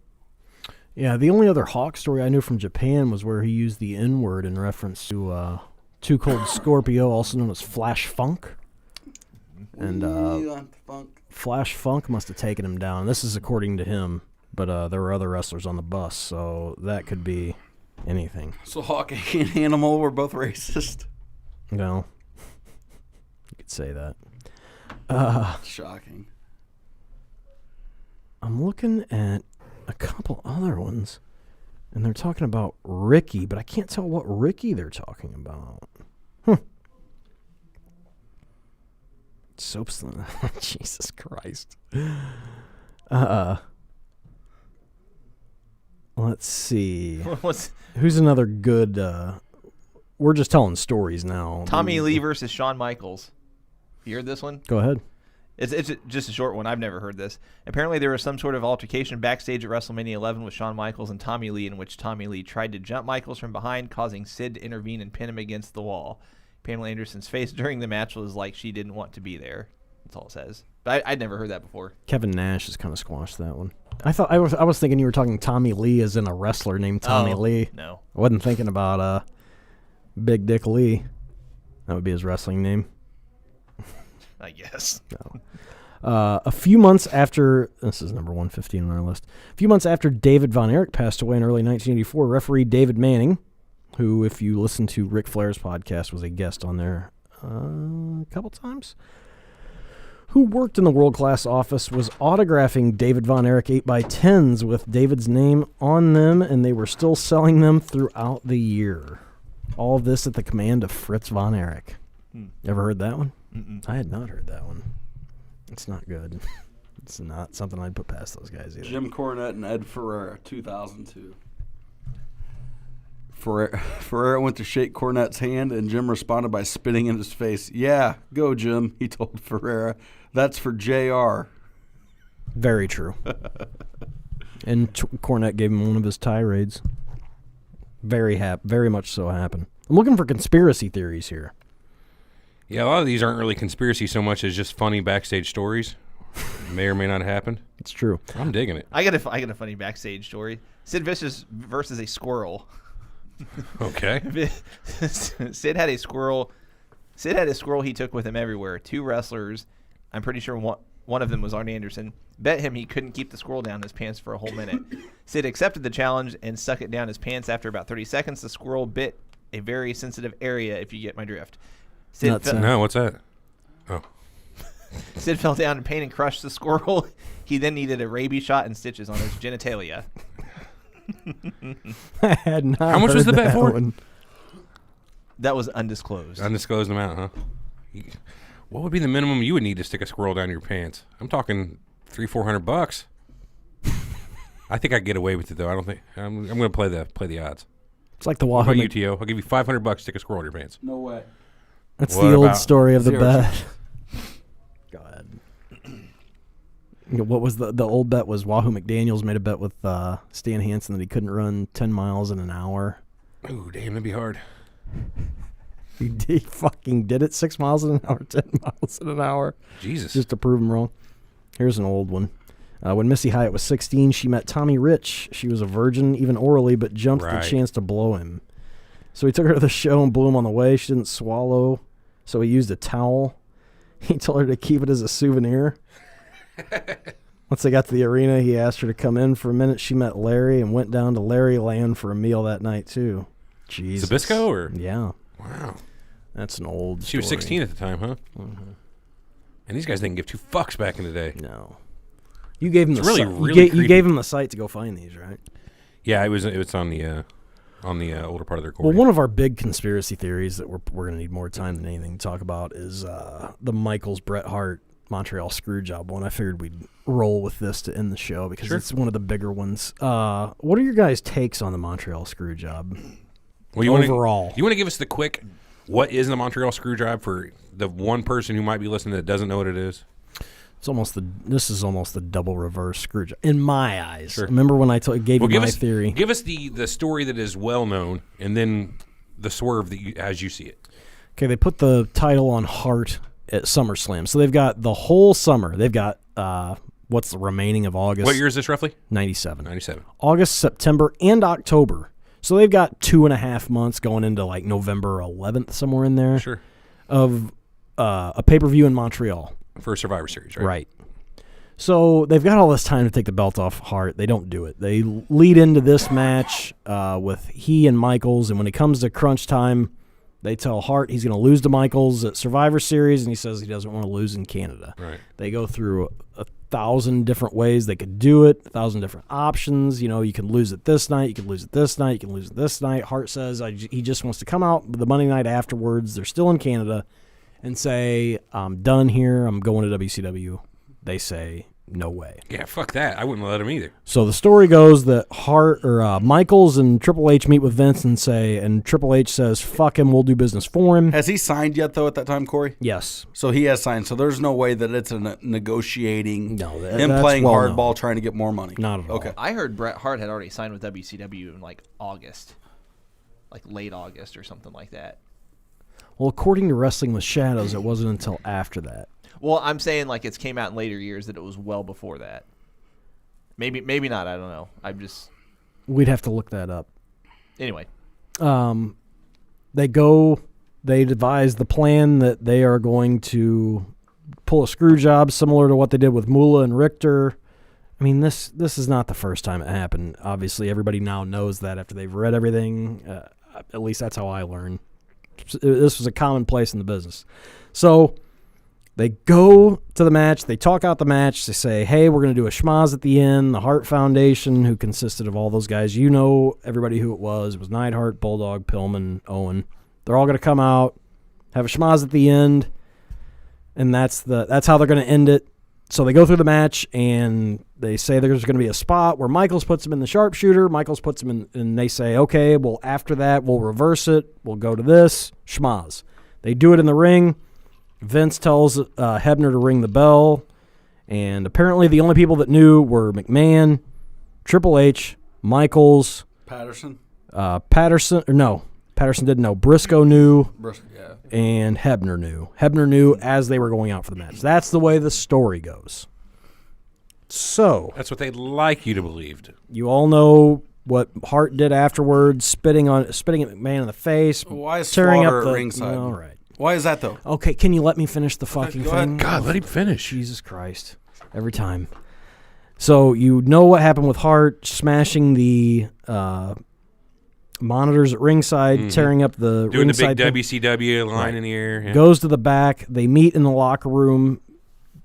Yeah, the only other Hawk story I knew from Japan was where he used the N-word in reference to Too Cold Scorpio, also known as Flash Funk. And Flash Funk must have taken him down. This is according to him, but there were other wrestlers on the bus, so that could be anything. So Hawk and Animal were both racist. No. You could say that. Shocking. I'm looking at a couple other ones, and they're talking about Ricky, but I can't tell what Ricky they're talking about. Soaps. Jesus Christ. Let's see. Who's another good... we're just telling stories now. Tommy Lee versus Shawn Michaels. You heard this one? Go ahead. It's just a short one. I've never heard this. Apparently, there was some sort of altercation backstage at WrestleMania 11 with Shawn Michaels and Tommy Lee, in which Tommy Lee tried to jump Michaels from behind, causing Sid to intervene and pin him against the wall. Pamela Anderson's face during the match was like she didn't want to be there. That's all it says. But I'd never heard that before. Kevin Nash has kind of squashed that one. I was thinking you were talking Tommy Lee as in a wrestler named Tommy Lee. No. I wasn't thinking about Big Dick Lee. That would be his wrestling name. I guess. No. A few months after, this is number 115 on our list. A few months after David Von Erich passed away in early 1984, referee David Manning, who, if you listen to Ric Flair's podcast, was a guest on there a couple times, who worked in the world-class office, was autographing David Von Erich 8x10s with David's name on them, and they were still selling them throughout the year. All of this at the command of Fritz Von Erich. Ever heard that one? Mm-mm. I had not heard that one. It's not good. It's not something I'd put past those guys either. Jim Cornette and Ed Ferreira, 2002. Ferreira went to shake Cornette's hand, and Jim responded by spitting in his face. "Yeah, go, Jim," he told Ferreira. "That's for JR." Very true. And Cornette gave him one of his tirades. Very much so happened. I'm looking for conspiracy theories here. Yeah, a lot of these aren't really conspiracy so much as just funny backstage stories. May or may not have happened. It's true. I'm digging it. I got a funny backstage story. Sid Vicious versus a squirrel. Okay. Sid had a squirrel he took with him everywhere. Two wrestlers, I'm pretty sure one of them was Arn Anderson, bet him he couldn't keep the squirrel down his pants for a whole minute. Sid accepted the challenge and stuck it down his pants. After about 30 seconds, the squirrel bit a very sensitive area, if you get my drift. No, what's that? Oh. Sid fell down in pain and crushed the squirrel. He then needed a rabies shot and stitches on his genitalia. I had not. How much was the bet for? One. That was undisclosed. Undisclosed amount, huh? What would be the minimum you would need to stick a squirrel down your pants? I'm talking $300-400. I think I could get away with it though. I don't think I'm going to play the odds. It's like the What Wahoo. about UTO? I'll give you $500. Stick a squirrel in your pants. No way. That's What the old about story of the zero bet. Go ahead. You know, what was the old bet was Wahoo McDaniels made a bet with Stan Hansen that he couldn't run 10 miles in an hour. Ooh, damn, that'd be hard. He fucking did it 6 miles an hour, 10 miles in an hour. Jesus. Just to prove him wrong. Here's an old one. When Missy Hyatt was 16, she met Tommy Rich. She was a virgin, even orally, but jumped Right. the chance to blow him. So he took her to the show and blew him on the way. She didn't swallow, so he used a towel. He told her to keep it as a souvenir. Once they got to the arena, he asked her to come in for a minute. She met Larry and went down to Larry Land for a meal that night, too. Jesus. Sabisco or? Yeah. Wow. That's an old She was story. 16 at the time, huh? Mm-hmm. And these guys didn't give two fucks back in the day. No. You gave him It's the really, site. really you creepy. gave him the site to go find these, right? Yeah, it was on the older part of the recording. Well, one of our big conspiracy theories that we're going to need more time than anything to talk about is the Michaels Bret Hart Montreal Screwjob one. I figured we'd roll with this to end the show because Sure. it's one of the bigger ones. What are your guys' takes on the Montreal Screwjob? Well, overall? You want to give us the quick, what is the Montreal Screwjob for the one person who might be listening that doesn't know what it is? This is almost the double reverse screwjob in my eyes. Sure. Remember when I gave you my theory? Give us the story that is well known, and then the swerve as you see it. Okay, they put the title on Hart at SummerSlam, so they've got the whole summer. They've got what's the remaining of August? What year is this roughly? 97. 97. August, September, and October. So they've got 2.5 months going into like November 11th, somewhere in there. Sure. Of a pay-per-view in Montreal. For Survivor Series, right? Right. So they've got all this time to take the belt off Hart. They don't do it. They lead into this match with he and Michaels, and when it comes to crunch time, they tell Hart he's going to lose to Michaels at Survivor Series, and he says he doesn't want to lose in Canada. Right. They go through 1,000 different ways they could do it, 1,000 different options. You know, you can lose it this night, you can lose it this night, you can lose it this night. Hart says he just wants to come out the Monday night afterwards. They're still in Canada, and say, I'm done here. I'm going to WCW. They say, no way. Yeah, fuck that. I wouldn't let him either. So the story goes that Michaels and Triple H meet with Vince and Triple H says, fuck him, we'll do business for him. Has he signed yet, though, at that time, Corey? Yes. So he has signed. So there's no way that it's a negotiating, No, him that's playing well hardball, known. trying to get more money. Not at all. Okay. I heard Bret Hart had already signed with WCW in like August, like late August or something like that. Well, according to Wrestling with Shadows, it wasn't until after that. Well, I'm saying like it's came out in later years that it was well before that. Maybe not. I don't know. We'd have to look that up. Anyway. They devise the plan that they are going to pull a screw job similar to what they did with Moolah and Richter. I mean, this is not the first time it happened. Obviously, everybody now knows that after they've read everything. At least that's how I learned. This was a commonplace in the business. So they go to the match. They talk out the match. They say, hey, we're going to do a schmaz at the end. The Hart Foundation, who consisted of all those guys. You know everybody who it was. It was Neidhart, Bulldog, Pillman, Owen. They're all going to come out, have a schmaz at the end, and that's how they're going to end it. So they go through the match, and they say there's going to be a spot where Michaels puts him in the sharpshooter. Michaels puts him in, and they say, okay, well, after that, we'll reverse it. We'll go to this, schmaz. They do it in the ring. Vince tells Hebner to ring the bell, and apparently the only people that knew were McMahon, Triple H, Michaels, Patterson didn't know. Briscoe knew. Yeah. And Hebner knew. Hebner knew as they were going out for the match. That's the way the story goes. So That's what they'd like you to believe. you all know what Hart did afterwards, spitting at McMahon in the face, Why is tearing Slaughter up the at ringside? All right. Why is that, though? Okay, can you let me finish the fucking go thing? ahead. God, let him finish. Jesus Christ. Every time. So you know what happened with Hart smashing the monitors at ringside, tearing up the Doing the ringside big thing. WCW line in the air. Yeah. Goes to the back. They meet in the locker room.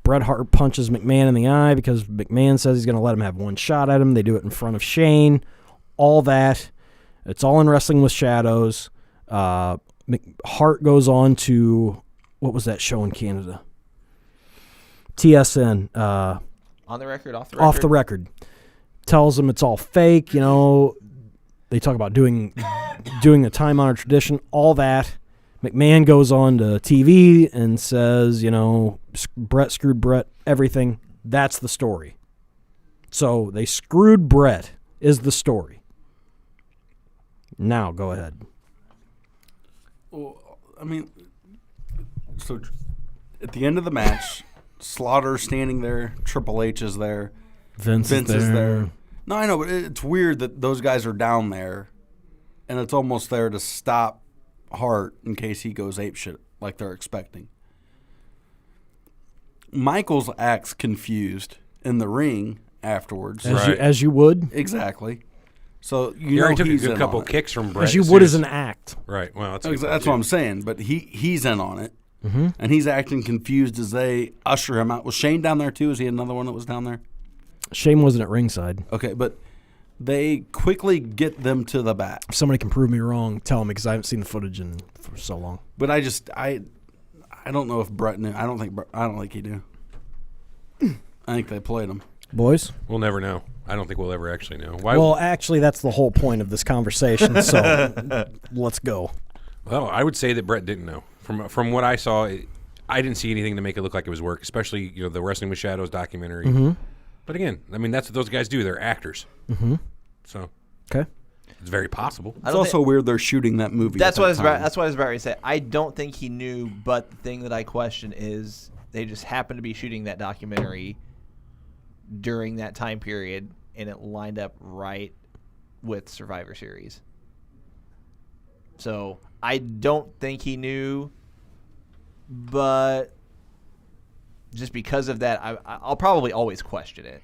Bret Hart punches McMahon in the eye because McMahon says he's going to let him have one shot at him. They do it in front of Shane. All that. It's all in Wrestling with Shadows. Hart goes on to, what was that show in Canada? TSN. On the record, off the record? Off the record. Tells them it's all fake, you know. They talk about doing a time-honored tradition, all that. McMahon goes on to TV and says, you know, Bret screwed Bret, everything. That's the story. So they screwed Bret is the story. Now, go ahead. Well, I mean, so at the end of the match, Slaughter's standing there, Triple H is there, Vince is there. No, I know, but it's weird that those guys are down there, and it's almost there to stop Hart in case he goes apeshit like they're expecting. Michaels acts confused in the ring afterwards. As you would. Exactly. So He know already took a he's good in couple on it. kicks from Bret. As you would as an act. Right. Well, That's what I'm saying. But he's in on it, and he's acting confused as they usher him out. Was Shane down there too? Is he another one that was down there? Shane wasn't at ringside. Okay, but they quickly get them to the back. If somebody can prove me wrong, tell me because I haven't seen the footage for so long. But I don't know if Bret knew. I don't think he knew. I think they played him. Boys? We'll never know. I don't think we'll ever actually know. Well, actually, that's the whole point of this conversation, so let's go. Well, I would say that Bret didn't know. From what I saw, I didn't see anything to make it look like it was work, especially the Wrestling with Shadows documentary. Mm-hmm. But again, I mean, that's what those guys do. They're actors. Mm-hmm. So okay, it's very possible. It's also weird they're shooting that movie. That's what I was about to say. I don't think he knew, but the thing that I question is they just happened to be shooting that documentary during that time period, and it lined up right with Survivor Series. So I don't think he knew, but just because of that, I'll probably always question it.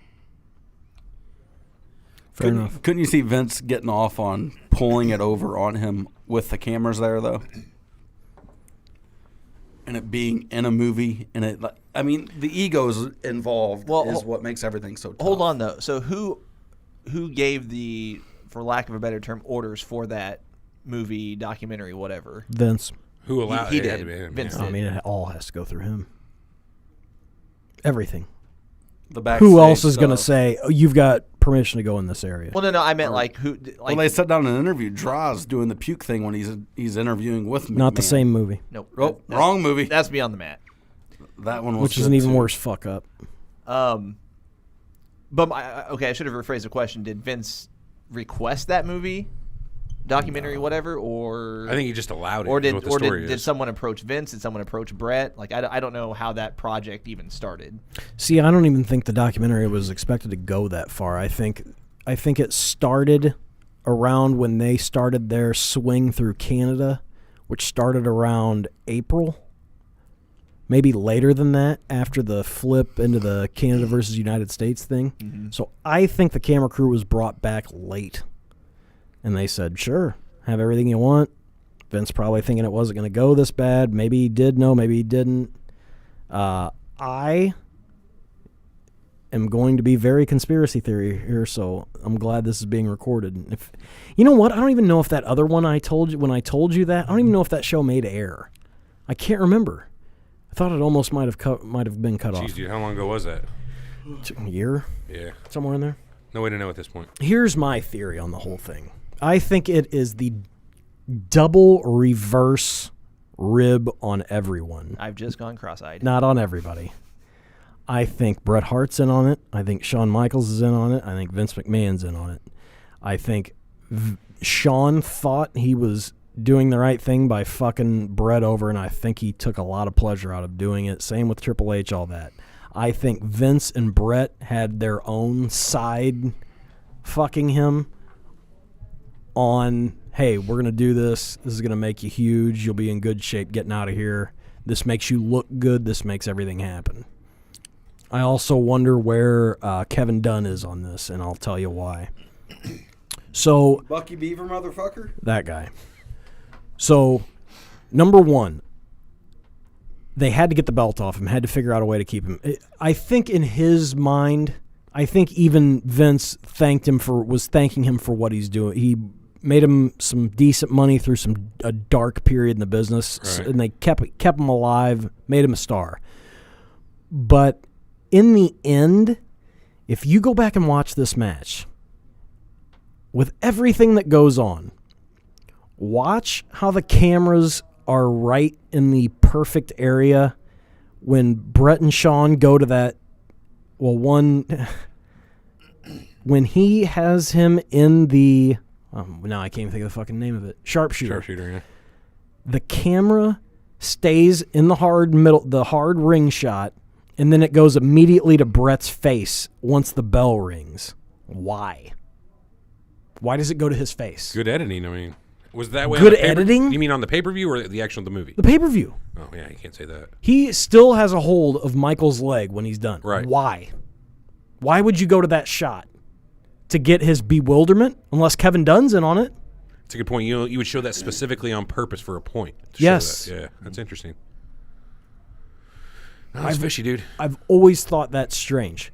Fair enough. Couldn't you see Vince getting off on pulling it over on him with the cameras there, though? And it being in a movie, and the egos involved is what makes everything so tough. Hold on, though. So who gave the, for lack of a better term, orders for that movie, documentary, whatever? Vince. Who allowed He it? did. Had to be him, Vince yeah. I mean, it all has to go through him. Everything. The Backstage Who else is going to stuff. say, oh, you've got permission to go in this area? Well, no, I meant like who. Like, Well, they sat down in an interview. Draw's doing the puke thing when he's interviewing with McMahon. Not the same movie, nope. Oh, wrong movie. That's Beyond the Mat. That one was which is good, an even too. worse fuck up. But I should have rephrased the question. Did Vince request that movie, documentary, whatever, or I think he just allowed it. or is did what the or story did, is. did someone approach Vince? Did someone approach Brett? Like I don't know how that project even started. See, I don't even think the documentary was expected to go that far. I think it started around when they started their swing through Canada, which started around April. Maybe later than that, after the flip into the Canada versus United States thing. Mm-hmm. So I think the camera crew was brought back late. And they said, sure, have everything you want. Vince probably thinking it wasn't going to go this bad. Maybe he did know, maybe he didn't. I am going to be very conspiracy theory here, so I'm glad this is being recorded. If you know what, I don't even know if that other one I told you, when I told you that, I don't even know if that show made air. I can't remember. I thought it almost might have been cut Jeez, off. dude, how long ago was that? A year? Yeah. Somewhere in there? No way to know at this point. Here's my theory on the whole thing. I think it is the double reverse rib on everyone. I've just gone cross-eyed. Not on everybody. I think Bret Hart's in on it. I think Shawn Michaels is in on it. I think Vince McMahon's in on it. I think Shawn thought he was doing the right thing by fucking Bret over, and I think he took a lot of pleasure out of doing it. Same with Triple H, all that. I think Vince and Bret had their own side fucking him on, hey, we're going to do this. This is going to make you huge. You'll be in good shape getting out of here. This makes you look good. This makes everything happen. I also wonder where Kevin Dunn is on this, and I'll tell you why. So, Bucky Beaver, motherfucker. that guy. So, number one, they had to get the belt off him, had to figure out a way to keep him. I think in his mind, I think even Vince was thanking him for what he's doing. He made him some decent money through a dark period in the business, Right. and they kept him alive, made him a star. But in the end, if you go back and watch this match, with everything that goes on, watch how the cameras are right in the perfect area when Bret and Shawn go to that. Well, when he has him in the. Now I can't even think of the fucking name of it. Sharpshooter. Sharpshooter, yeah. The camera stays in the hard ring shot, and then it goes immediately to Bret's face once the bell rings. Why? Why does it go to his face? Good editing, I mean. Was that way? Good on the editing? You mean on the pay-per-view or the actual movie? The pay-per-view. Oh, yeah, you can't say that. He still has a hold of Michael's leg when he's done. Right. Why? Why would you go to that shot? To get his bewilderment? Unless Kevin Dunn's in on it. It's a good point. You would show that specifically on purpose for a point. to show Yes. that. Yeah, that's interesting. No, that's fishy, dude. I've always thought that's strange.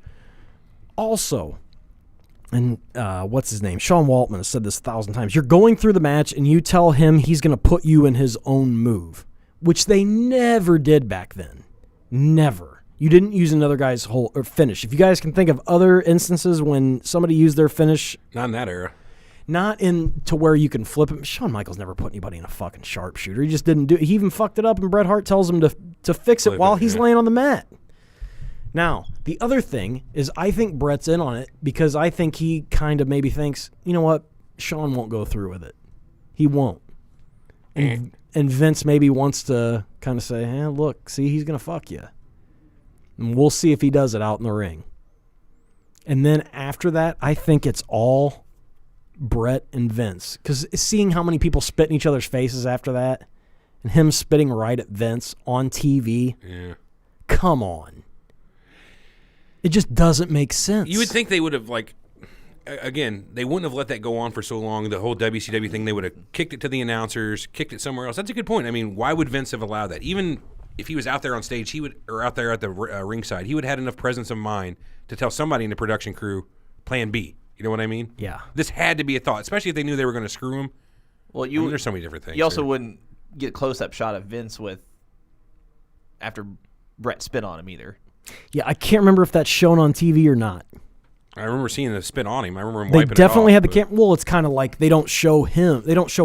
Also, and what's his name? Sean Waltman has said this 1,000 times. You're going through the match and you tell him he's going to put you in his own move, which they never did back then. Never. You didn't use another guy's whole or finish. If you guys can think of other instances when somebody used their finish, Not in that era. not in to where you can flip him. Shawn Michaels never put anybody in a fucking sharpshooter. He just didn't do it. He even fucked it up, and Bret Hart tells him to fix it Flip while it, he's yeah. laying on the mat. Now, the other thing is I think Bret's in on it because I think he kind of maybe thinks, you know what, Shawn won't go through with it. He won't. And Vince maybe wants to kind of say, hey, look, see, he's going to fuck you. And we'll see if he does it out in the ring. And then after that, I think it's all Bret and Vince. Because seeing how many people spit in each other's faces after that, and him spitting right at Vince on TV, Yeah. come on. It just doesn't make sense. You would think they would have, like, again, they wouldn't have let that go on for so long. The whole WCW thing, they would have kicked it to the announcers, kicked it somewhere else. That's a good point. I mean, why would Vince have allowed that? Even if he was out there on stage, or out there at the ringside, he would have had enough presence of mind to tell somebody in the production crew, Plan B. You know what I mean? Yeah. This had to be a thought, especially if they knew they were going to screw him. Well, there's so many different things. You also wouldn't get a close-up shot of Vince after Brett spit on him either. Yeah, I can't remember if that's shown on TV or not. I remember seeing the spit on him. I remember him They wiping definitely it had off, the camera. Well, it's kind of like they don't show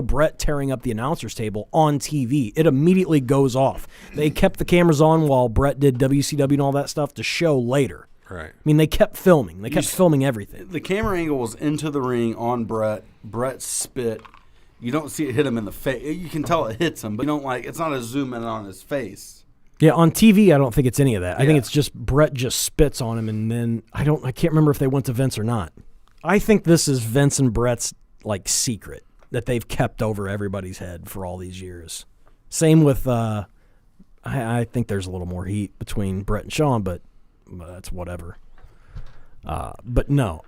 Brett tearing up the announcer's table on TV. It immediately goes off. They kept the cameras on while Brett did WCW and all that stuff to show later. Right. I mean, they kept filming. They kept filming everything. The camera angle was into the ring on Brett. Brett spit. You don't see it hit him in the face. You can tell it hits him, but you don't it's not a zoom in on his face. Yeah, on TV, I don't think it's any of that. I think it's just Brett just spits on him, and then I can't remember if they went to Vince or not. I think this is Vince and Brett's secret that they've kept over everybody's head for all these years. Same with I think there's a little more heat between Brett and Shawn, but that's whatever. But no,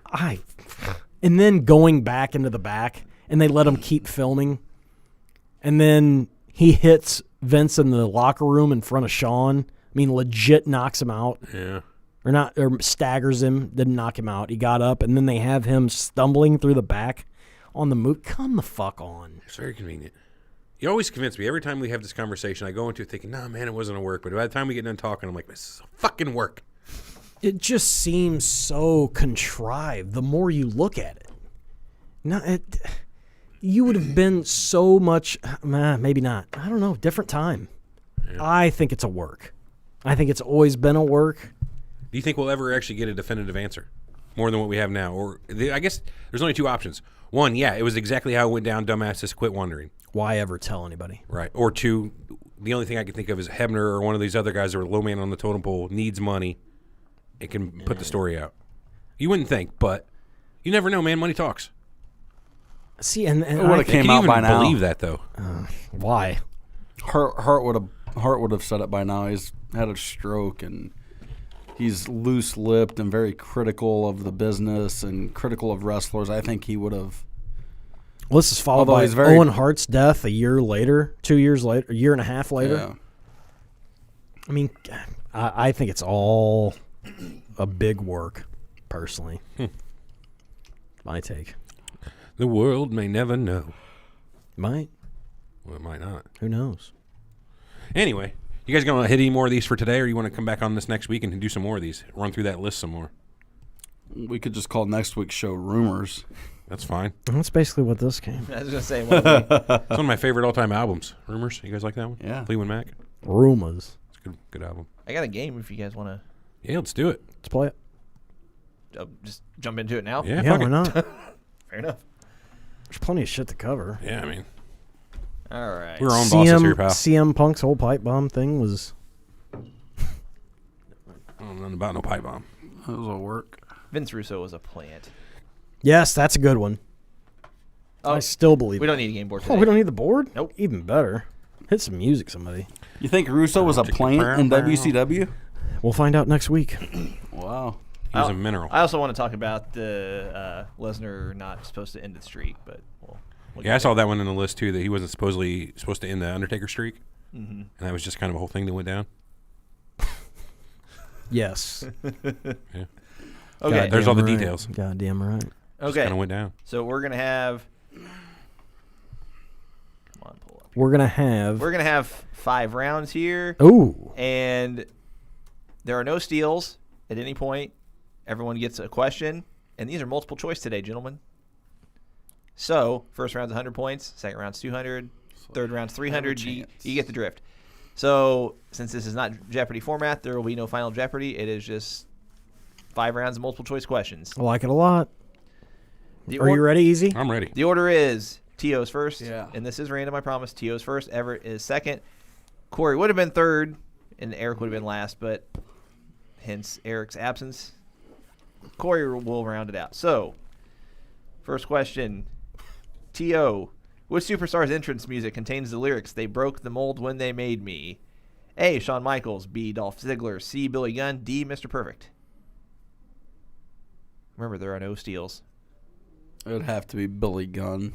and then going back into the back, and they let him keep filming, and then he hits Vince in the locker room in front of Shawn. I mean, legit knocks him out. Yeah. Or staggers him, didn't knock him out. He got up, and then they have him stumbling through the back on the move. Come the fuck on. It's very convenient. You always convince me. Every time we have this conversation, I go into it thinking, nah, man, it wasn't a work. But by the time we get done talking, I'm like, this is a fucking work. It just seems so contrived the more you look at it. You would have been so much, maybe not. I don't know, different time. Yeah. I think it's a work. I think it's always been a work. Do you think we'll ever actually get a definitive answer? More than what we have now? Or I guess there's only two options. One, yeah, it was exactly how it went down. Dumbasses quit wondering. Why ever tell anybody? Right. Or two, the only thing I can think of is Hebner or one of these other guys that were low man on the totem pole needs money. It can put the story out. You wouldn't think, but you never know, man. Money talks. See, and it would have came out by now. Believe that though. Why? Hart would have said it by now. He's had a stroke and he's loose-lipped and very critical of the business and critical of wrestlers. I think he would have. Well, this is followed by Owen Hart's death a year later, 2 years later, a year and a half later. Yeah. I mean, I think it's all a big work, personally. My take. The world may never know. Might. Well, it might not. Who knows? Anyway, you guys going to hit any more of these for today, or you want to come back on this next week and do some more of these? Run through that list some more. We could just call next week's show Rumors. That's fine. That's basically what this came. I was going to say, it's one of my favorite all-time albums. Rumors. You guys like that one? Yeah. Fleetwood Mac. Rumors. It's a good album. I got a game if you guys want to. Yeah, let's do it. Let's play it. Just jump into it now? Yeah, why not? Fair enough. There's plenty of shit to cover. Yeah, I mean. All right. We're on bosses here, pal. CM Punk's whole pipe bomb thing was. I don't know nothing about no pipe bomb. That was a work. Vince Russo was a plant. Yes, that's a good one. Oh, I still believe we it. don't need a game board today. Oh, we don't need the board? Nope. Even better. Hit some music, somebody. You think Russo was a plant in WCW? We'll find out next week. Wow. He was a mineral. I also want to talk about the Lesnar not supposed to end the streak, but yeah, I saw that one in the list too. That he wasn't supposed to end the Undertaker streak, and that was just kind of a whole thing that went down. Yes. Yeah. Okay. There's all the right. details. Goddamn right. Okay. Kind of went down. So we're gonna have. Come on, pull up. We're gonna have 5 rounds here. Ooh. And there are no steals at any point. Everyone gets a question, and these are multiple choice today, gentlemen. So first round's 100 points, second round's 200, third round's 300. You get the drift. So since this is not Jeopardy format, there will be no final Jeopardy. It is just 5 rounds of multiple choice questions. I like it a lot. Are you ready, Easy? I'm ready. The order is T.O.'s first, Yeah. and this is random, I promise. T.O.'s first, Everett is second. Corey would have been third, and Eric would have been last, but hence Eric's absence. Corey will round it out. So, first question. T.O., which superstar's entrance music contains the lyrics, "They broke the mold when they made me"? A, Shawn Michaels. B, Dolph Ziggler. C, Billy Gunn. D, Mr. Perfect. Remember, there are no steals. It would have to be Billy Gunn.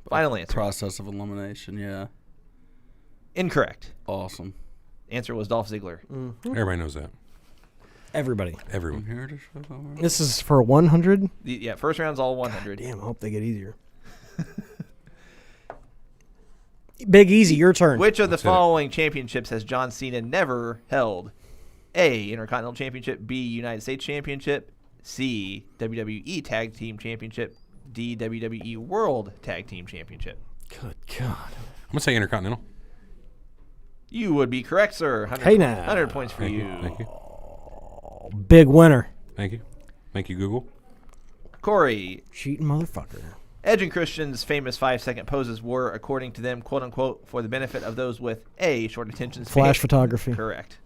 Final answer. Process of elimination, yeah. Incorrect. Awesome. Answer was Dolph Ziggler. Everybody knows that. Everybody. Everyone. Here to show power. This is for 100? Yeah, first round's all 100. Damn, I hope they get easier. Big Easy, your turn. Which of the Let's hit it. following championships has John Cena never held? A. Intercontinental Championship. B. United States Championship. C. WWE Tag Team Championship. D. WWE World Tag Team Championship. Good God. I'm going to say Intercontinental. You would be correct, sir. 100, Hey, now. 100 points for Thank you. you. Thank you. Big winner. Thank you. Thank you, Google. Corey, Cheating motherfucker. Edge and Christian's famous 5-second poses were, according to them, quote unquote, for the benefit of those with A. Short attention spans. Flash photography. Correct.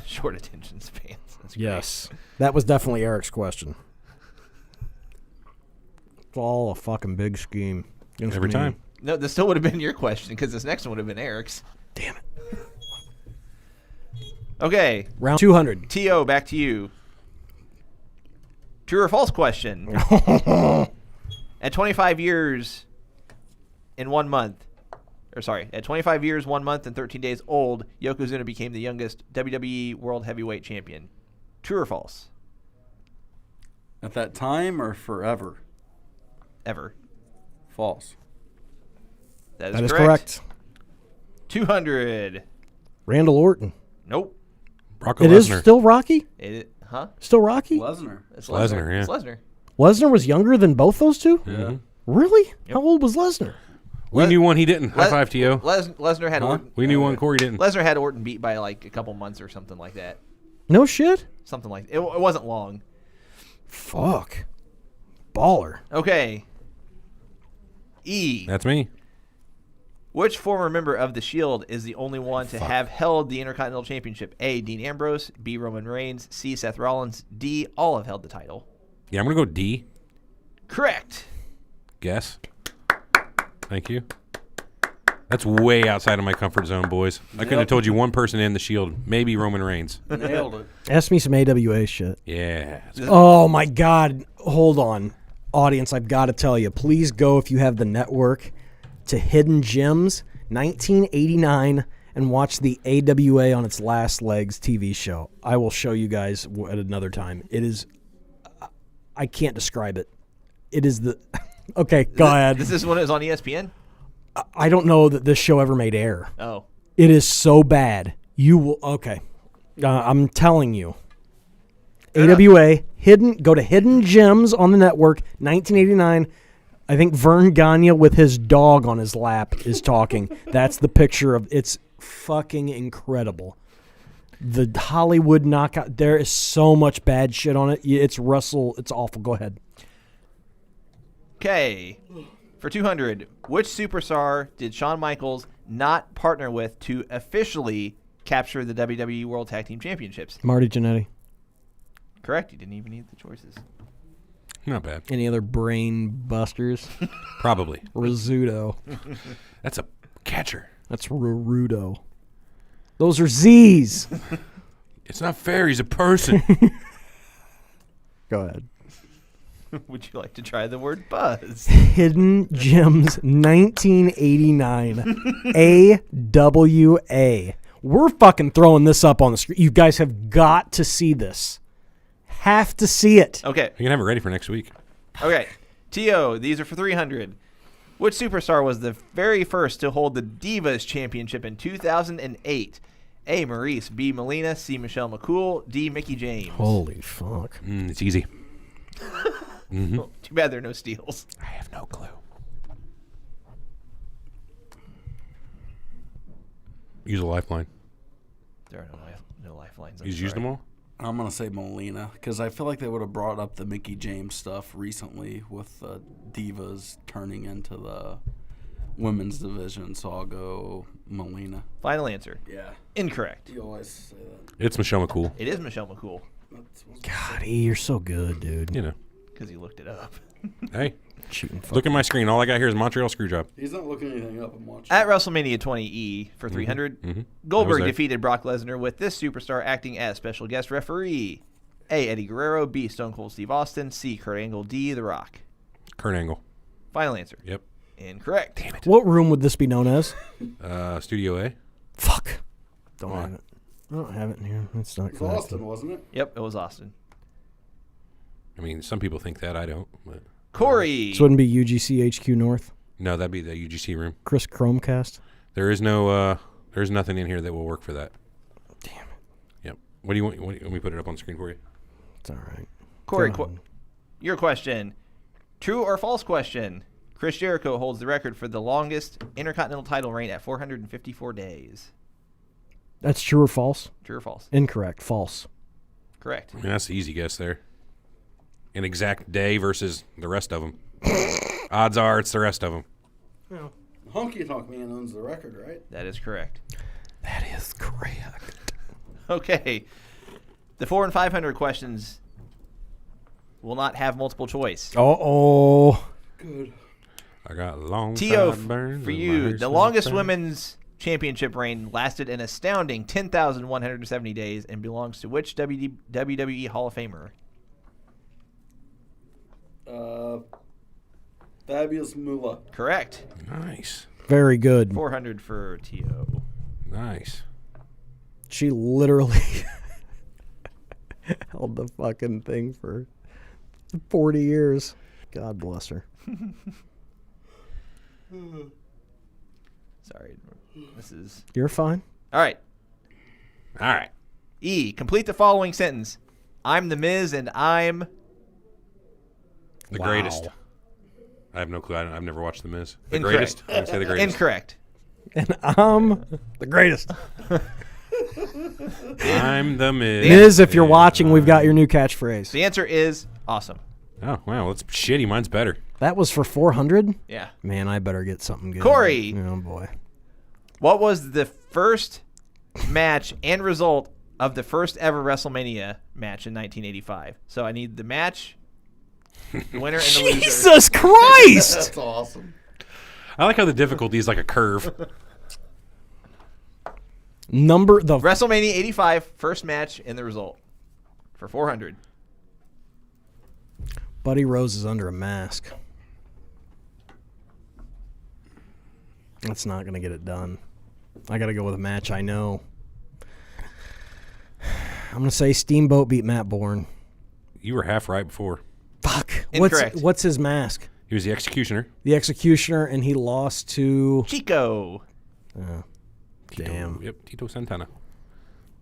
Short attention spans. That's great. Yes. That was definitely Eric's question. It's all a fucking big scheme. against Every me. time. No, this still would have been your question because this next one would have been Eric's. Damn it. Okay, Round 200. T.O., back to you. True or false question. At 25 years in 1 month, at 25 years, 1 month, and 13 days old, Yokozuna became the youngest WWE World Heavyweight Champion. True or false? At that time or forever? Ever. False. That That is is correct. correct. 200. Randall Orton. Nope. Brock It is Lesnar. still Rocky? Huh? Still Rocky? Lesnar. It's Lesnar, yeah. It's Lesnar. Lesnar was younger than both those two? Mhm. Really? How old was Lesnar? We knew one he didn't. High five to you. Lesnar had Orton. We knew one Corey didn't. Lesnar had Orton beat by like a couple months or something like that. No shit? Something like it wasn't long. Fuck. Baller. Okay. E. That's me. Which former member of the Shield is the only one to have held the Intercontinental Championship? A. Dean Ambrose. B. Roman Reigns. C. Seth Rollins. D. All have held the title. Yeah, I'm going to go D. Correct. Guess. Thank you. That's way outside of my comfort zone, boys. I couldn't have told you one person in the Shield. Maybe Roman Reigns. Nailed it. Ask me some AWA shit. Yeah. Oh my God. Hold on. Audience, I've got to tell you. Please go, if you have the network, to Hidden Gems 1989 and watch the AWA on its last legs TV show. I will show you guys at another time. It is, I can't describe it. It is the, okay, go ahead. This is when it was on ESPN? I don't know that this show ever made air. Oh. It is so bad. You will, okay. I'm telling you. AWA, go to Hidden Gems on the network, 1989. I think Vern Gagne with his dog on his lap is talking. That's the picture of, it's fucking incredible. The Hollywood knockout, there is so much bad shit on it. It's Russell, it's awful. Go ahead. Okay. For 200, which superstar did Shawn Michaels not partner with to officially capture the WWE World Tag Team Championships? Marty Jannetty. Correct. You didn't even need the choices. Not bad. Any other brain busters? Probably. Rizzuto. That's a catcher. That's Rudo. Those are Z's. It's not fair. He's a person. Go ahead. Would you like to try the word buzz? Hidden Gems 1989 AWA. We're fucking throwing this up on the screen. You guys have got to see this. Have to see it. Okay. You can have it ready for next week. Okay. T.O., these are for 300. Which superstar was the very first to hold the Divas Championship in 2008? A. Maurice. B. Melina. C. Michelle McCool. D. Mickey James. Holy fuck. It's easy. Too bad there are no steals. I have no clue. Use a lifeline. There are no lifelines. I'm He's used sorry. them all? I'm going to say Molina because I feel like they would have brought up the Mickey James stuff recently with the Divas turning into the women's division, so I'll go Molina. Final answer. Yeah. Incorrect. You always say that. It's Michelle McCool. It is Michelle McCool God, E, you're so good, dude. You know. because he looked it up. Hey, Shooting fuck. look at my screen. All I got here is Montreal Screwjob. He's not looking anything up. I'm watching. At WrestleMania 20E for 300, I was Goldberg there. defeated Brock Lesnar with this superstar acting as special guest referee. A. Eddie Guerrero. B. Stone Cold Steve Austin. C. Kurt Angle. D. The Rock. Kurt Angle. Final answer. Yep. Incorrect. Damn it. What room would this be known as? Studio A. Fuck. Don't Why? have it. I don't have it in here. It's not It was connected. Austin, wasn't it? Yep, it was Austin. I mean, some people think that. I don't. But Corey. This wouldn't be UGC HQ North. no, that'd be the UGC room. Chris Chromecast. There's nothing in here that will work for that. Damn it. Yep. What do you want? Let me put it up on the screen for you. It's all right. Corey, Go on. your question. True or false question? Chris Jericho holds the record for the longest Intercontinental title reign at 454 days. That's true or false? True or false? Incorrect. False. Correct. I mean, that's the easy guess there. An exact day versus the rest of them. Odds are it's the rest of them. Honky Tonk Man owns the record, right? That is correct. That is correct. Okay. The 4 and 500 questions will not have multiple choice. Uh-oh. Good. I got long T.O. sideburns for and my you, hair's the so longest fat. women's championship reign lasted an astounding 10,170 days and belongs to which WWE Hall of Famer? Fabulous Moolah. Correct. Nice. Very good. 400 for T.O. Nice. She literally held the fucking thing for 40 years. God bless her. Sorry. This is... You're fine. All right. All right. E. Complete the following sentence. I'm the Miz and I'm... The Wow. greatest. I have no clue. I've never watched The Miz. The Incorrect. greatest. I'm going to say the greatest. Incorrect. And I'm the greatest. I'm the Miz. Miz, if you're watching, we've got your new catchphrase. The answer is awesome. Oh, wow. That's shitty. Mine's better. That was for 400? Yeah. Man, I better get something good. Corey. Oh, boy. What was the first match and result of the first ever WrestleMania match in 1985? So I need the match, the winner, and the loser. Jesus Christ! That's awesome. I like how the difficulty is like a curve. WrestleMania 85, first match and the result for 400. Buddy Rose is under a mask. That's not going to get it done. I got to go with a match I know. I'm going to say Steamboat beat Matt Bourne. You were half right before. Fuck. Incorrect. What's his mask? He was the executioner. The Executioner, and he lost to... Chico. Damn. Yep, Tito Santana.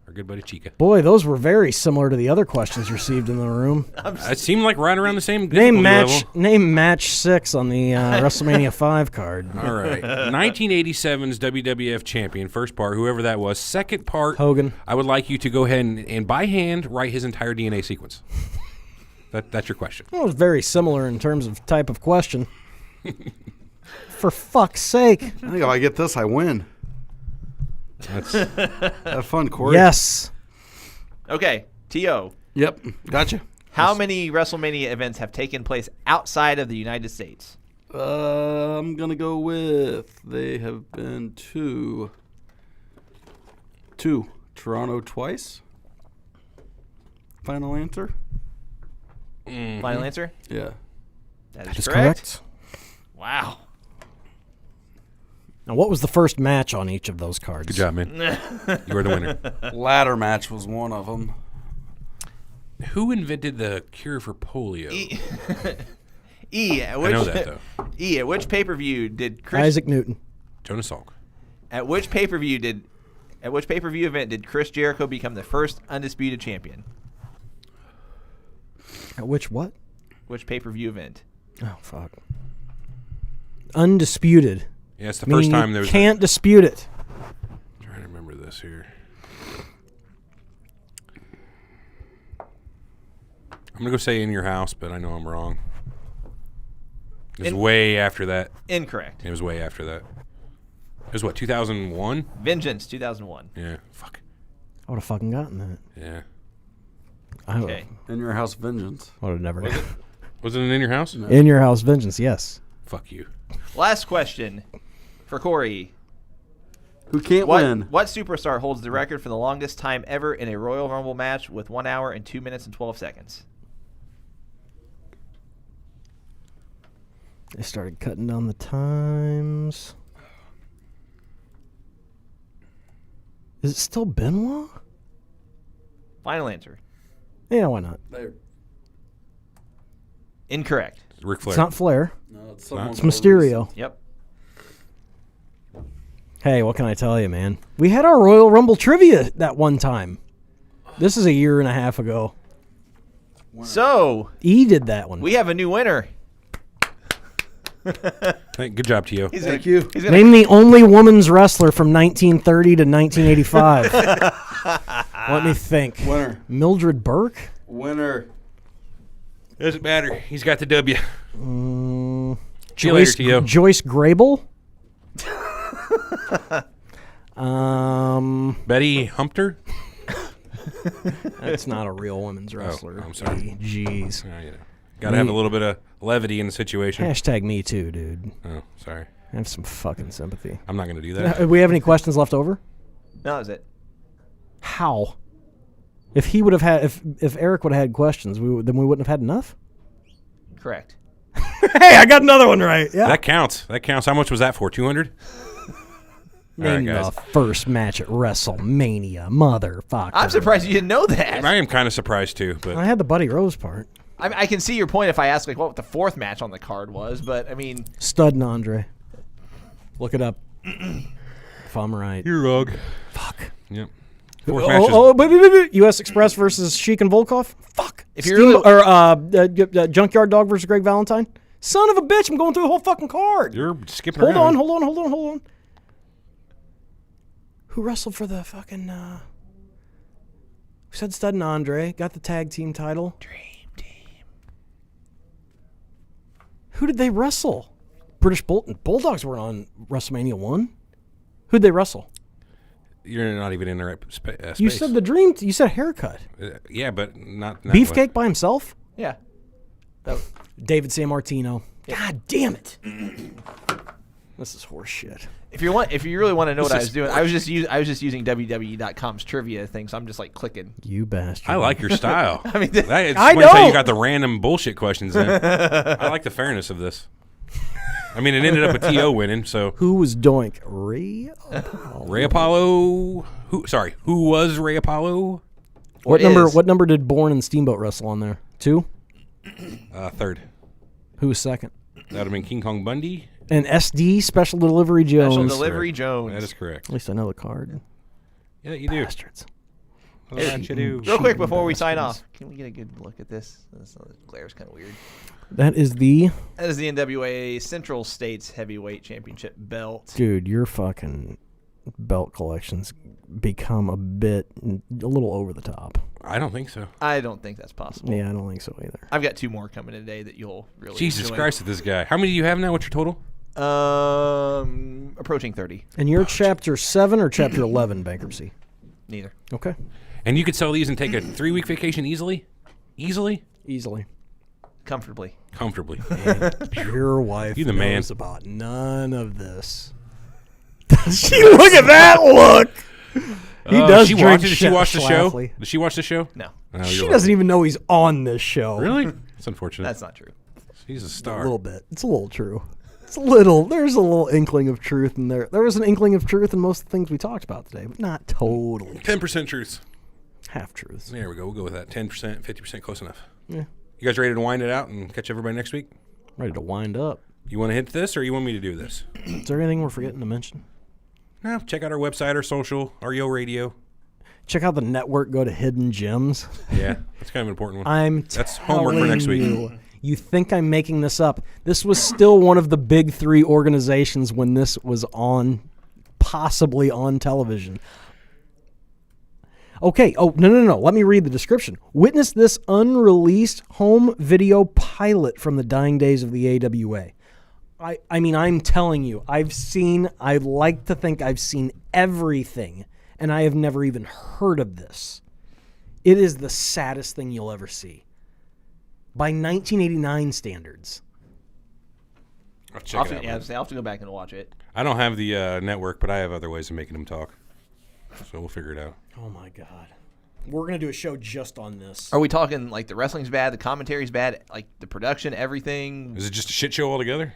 Our good buddy Chica. Boy, those were very similar to the other questions received in the room. It seemed like right around the same Name difficulty match 6 on the WrestleMania 5 card. level. All right. 1987's WWF champion, first part, whoever that was. Second part, Hogan. I would like you to go ahead and by hand write his entire DNA sequence. That's your question. Well, it was very similar in terms of type of question. For fuck's sake. I think if I get this, I win. That's Have fun, Corey. Yes. Okay, T.O. Yep. Gotcha. How many WrestleMania events have taken place outside of the United States? I'm going to go with, they have been two. Toronto twice. Final answer? Final answer? Yeah. That is Correct. Wow. Now, what was the first match on each of those cards? good job, man. You are the winner. Ladder match was one of them. Who invented the cure for polio? At I which, know that though. At which pay-per-view did Chris... Isaac Newton. Jonas Salk. At which pay-per-view event did Chris Jericho become the first undisputed champion? At which what? Which pay-per-view event? Oh, fuck. Undisputed. Yeah, it's the Meaning first time you there was. can't dispute it. I'm trying to remember this here. I'm gonna go say In Your House, but I know I'm wrong. It was way after that. Incorrect. It was way after that. It was what, 2001? Vengeance, 2001. Yeah. Fuck. I would have fucking gotten that. Yeah. Okay. In Your House Vengeance. Would have never. Was it an In Your House? No. In Your House Vengeance, yes. Fuck you. Last question for Corey. Who can't win? What superstar holds the record for the longest time ever in a Royal Rumble match with 1 hour and 2 minutes and 12 seconds? They started cutting down the times. Is it still Benoit? Final answer. Yeah, why not? Incorrect. Ric Flair. It's not Flair. No, it's It's Mysterio. Yep. Hey, what can I tell you, man? We had our Royal Rumble trivia that one time. This is a year and a half ago. So, E did that one. we have a new winner. Hey, good job, Tio. Thank you. He's gonna, Name the only woman's wrestler from 1930 to 1985. Let me think. Winner. Mildred Burke? Winner. Doesn't matter. He's got the W. See you later, Joyce, Tio. Joyce Grable? Betty Humpter. That's not a real women's wrestler. I'm sorry. Jeez. Got to have a little bit of levity in the situation. Hashtag me too, dude. Oh, sorry. Have some fucking sympathy. I'm not going to do that. Do we have any questions left over? no, is it? How? If he would have had, if Eric would have had questions, then we wouldn't have had enough. Correct. Hey, I got another one right. Yeah. That counts. That counts. How much was that for? 200? Name guys. the first match at WrestleMania, motherfucker. I'm surprised you didn't know that. I am kind of surprised too, but I had the Buddy Rose part. I can see your point if I ask like what the fourth match on the card was, but I mean, Stud and Andre. Look it up. If I'm right. you're wrong. Fuck. Yep. Fourth match is But U.S. Express versus Sheik and Volkov. Fuck. If you're Junkyard Dog versus Greg Valentine. Son of a bitch! I'm going through the whole fucking card. You're skipping Hold around. on. Who wrestled for the fucking? Who said Stud and Andre got the tag team title? Dream Team. Who did they wrestle? British Bulldogs were on WrestleMania 1. Who'd they wrestle? You're not even in the right space. You said the Dream. You said Haircut. Yeah, but not Beefcake by himself. Yeah. David Sammartino. God damn it! This is horse shit. If you really want to know what I was doing, I was just using WWE.com's trivia thing, so I'm just like clicking. You bastard. I like your style. I mean, That I explains how know. you got the random bullshit questions in. I like the fairness of this. I mean, it ended up with T.O. winning, so. Who was Doink? Ray? Ray Apollo. Who was Ray Apollo? What Or number? is. What number did Bourne and Steamboat wrestle on there? 2. Third. Who was second? That would have been King Kong Bundy. And SD Special Delivery Jones. Special Delivery Correct. Jones. That is correct. At least I know the card. Yeah, you do. Bastards. That you do. Real quick before we sign off, can we get a good look at this? This glare's kind of weird. That is the That is the NWA Central States Heavyweight Championship belt. dude. Your fucking belt collections become a little over the top. I don't think so. I don't think that's possible. Yeah, I don't think so either. I've got 2 more coming today that you'll really Jesus enjoy. Christ, at this guy. How many do you have now? What's your total? Approaching 30. And you're chapter 7 or chapter 11 bankruptcy. Neither. Okay, And you could sell these and take a 3-week vacation easily? Easily? easily. Comfortably. Comfortably. Your wife You the man. knows about none of this. She look at that look. He does She drink watched it. Did she watch the show? Schlafly. Did she watch the show? No. Oh, you're She welcome. doesn't even know he's on this show. Really? It's unfortunate. That's not true. He's a A star. little bit. It's a little true. It's a little. There's a little inkling of truth in there. There was an inkling of truth in most of the things we talked about today, but not totally. 10% truth. Half truths. There we go. We'll go with that. 10%, 50% close enough. Yeah. You guys ready to wind it out and catch everybody next week? Ready to wind up. You want to hit this or you want me to do this? Is there anything we're forgetting to mention? No. Check out our website, our social, our Yo Radio. Check out the network. Go to Hidden Gems. Yeah. That's kind of an important one. I'm That's homework for next week. You think I'm making this up? This was still one of the big 3 organizations when this was on, possibly on television. Okay. Oh, no. Let me read the description. Witness this unreleased home video pilot from the dying days of the AWA. I mean, I'm telling you, I like to think I've seen everything, and I have never even heard of this. It is the saddest thing you'll ever see. By 1989 standards. I'll check it out. I'll have to go back and watch it. I don't have the network, but I have other ways of making them talk. So we'll figure it out. Oh my God. We're gonna do a show just on this. Are we talking like the wrestling's bad, the commentary's bad, like the production, everything? Is it just a shit show altogether?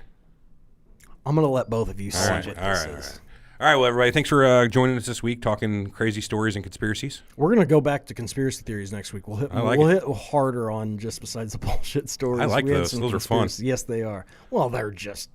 I'm gonna let both of you see what this All is. right. All right, well, everybody, thanks for joining us this week, talking crazy stories and conspiracies. We're gonna go back to conspiracy theories next week. We'll hit hit harder on just besides the bullshit stories. I like We had those. some Those are fun. conspiracies. Yes, they are. Well, they're just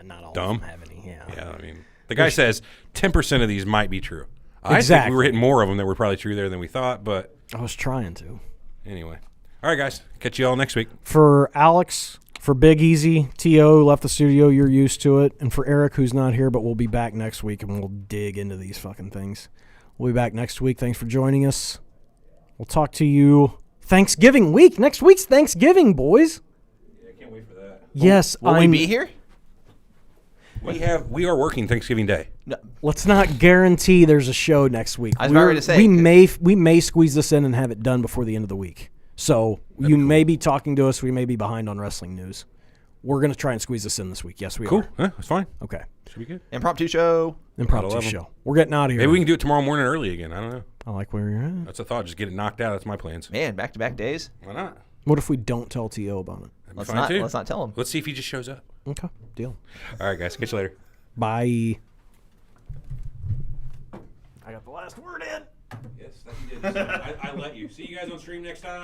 not all Dumb. of them have any. Yeah, I mean, the guy says 10% of these might be true. I think Exactly. we were hitting more of them that were probably true there than we thought, but I was trying to. anyway. All right, guys. Catch you all next week. For Alex, for Big Easy, T.O. left the studio, you're used to it. And for Eric, who's not here, but we'll be back next week and we'll dig into these fucking things. We'll be back next week. Thanks for joining us. We'll talk to you Thanksgiving week. Next week's Thanksgiving, boys. Yeah, I can't wait for that. Yes, Will we be here? We are working Thanksgiving Day. No. Let's not guarantee there's a show next week. I was about ready to say, we may squeeze this in and have it done before the end of the week. So you may be talking to us. We may be behind on wrestling news. We're going to try and squeeze this in this week. Yes, we Cool. are. Huh, that's fine. Okay. Should be good. Impromptu show. Impromptu 11. show. We're getting out of here. Maybe we can do it tomorrow morning early again. I don't know. I like where you're at. That's a thought. Just get it knocked out. That's my plans. Man, back-to-back days. Why not? What if we don't tell T.O. about it? That'd be Let's fine, not too. let's not tell him. Let's see if he just shows up. Okay. Deal. All right, guys. Catch you later. Bye. I got the last word in. Yes, that you did. I let you. See you guys on stream next time.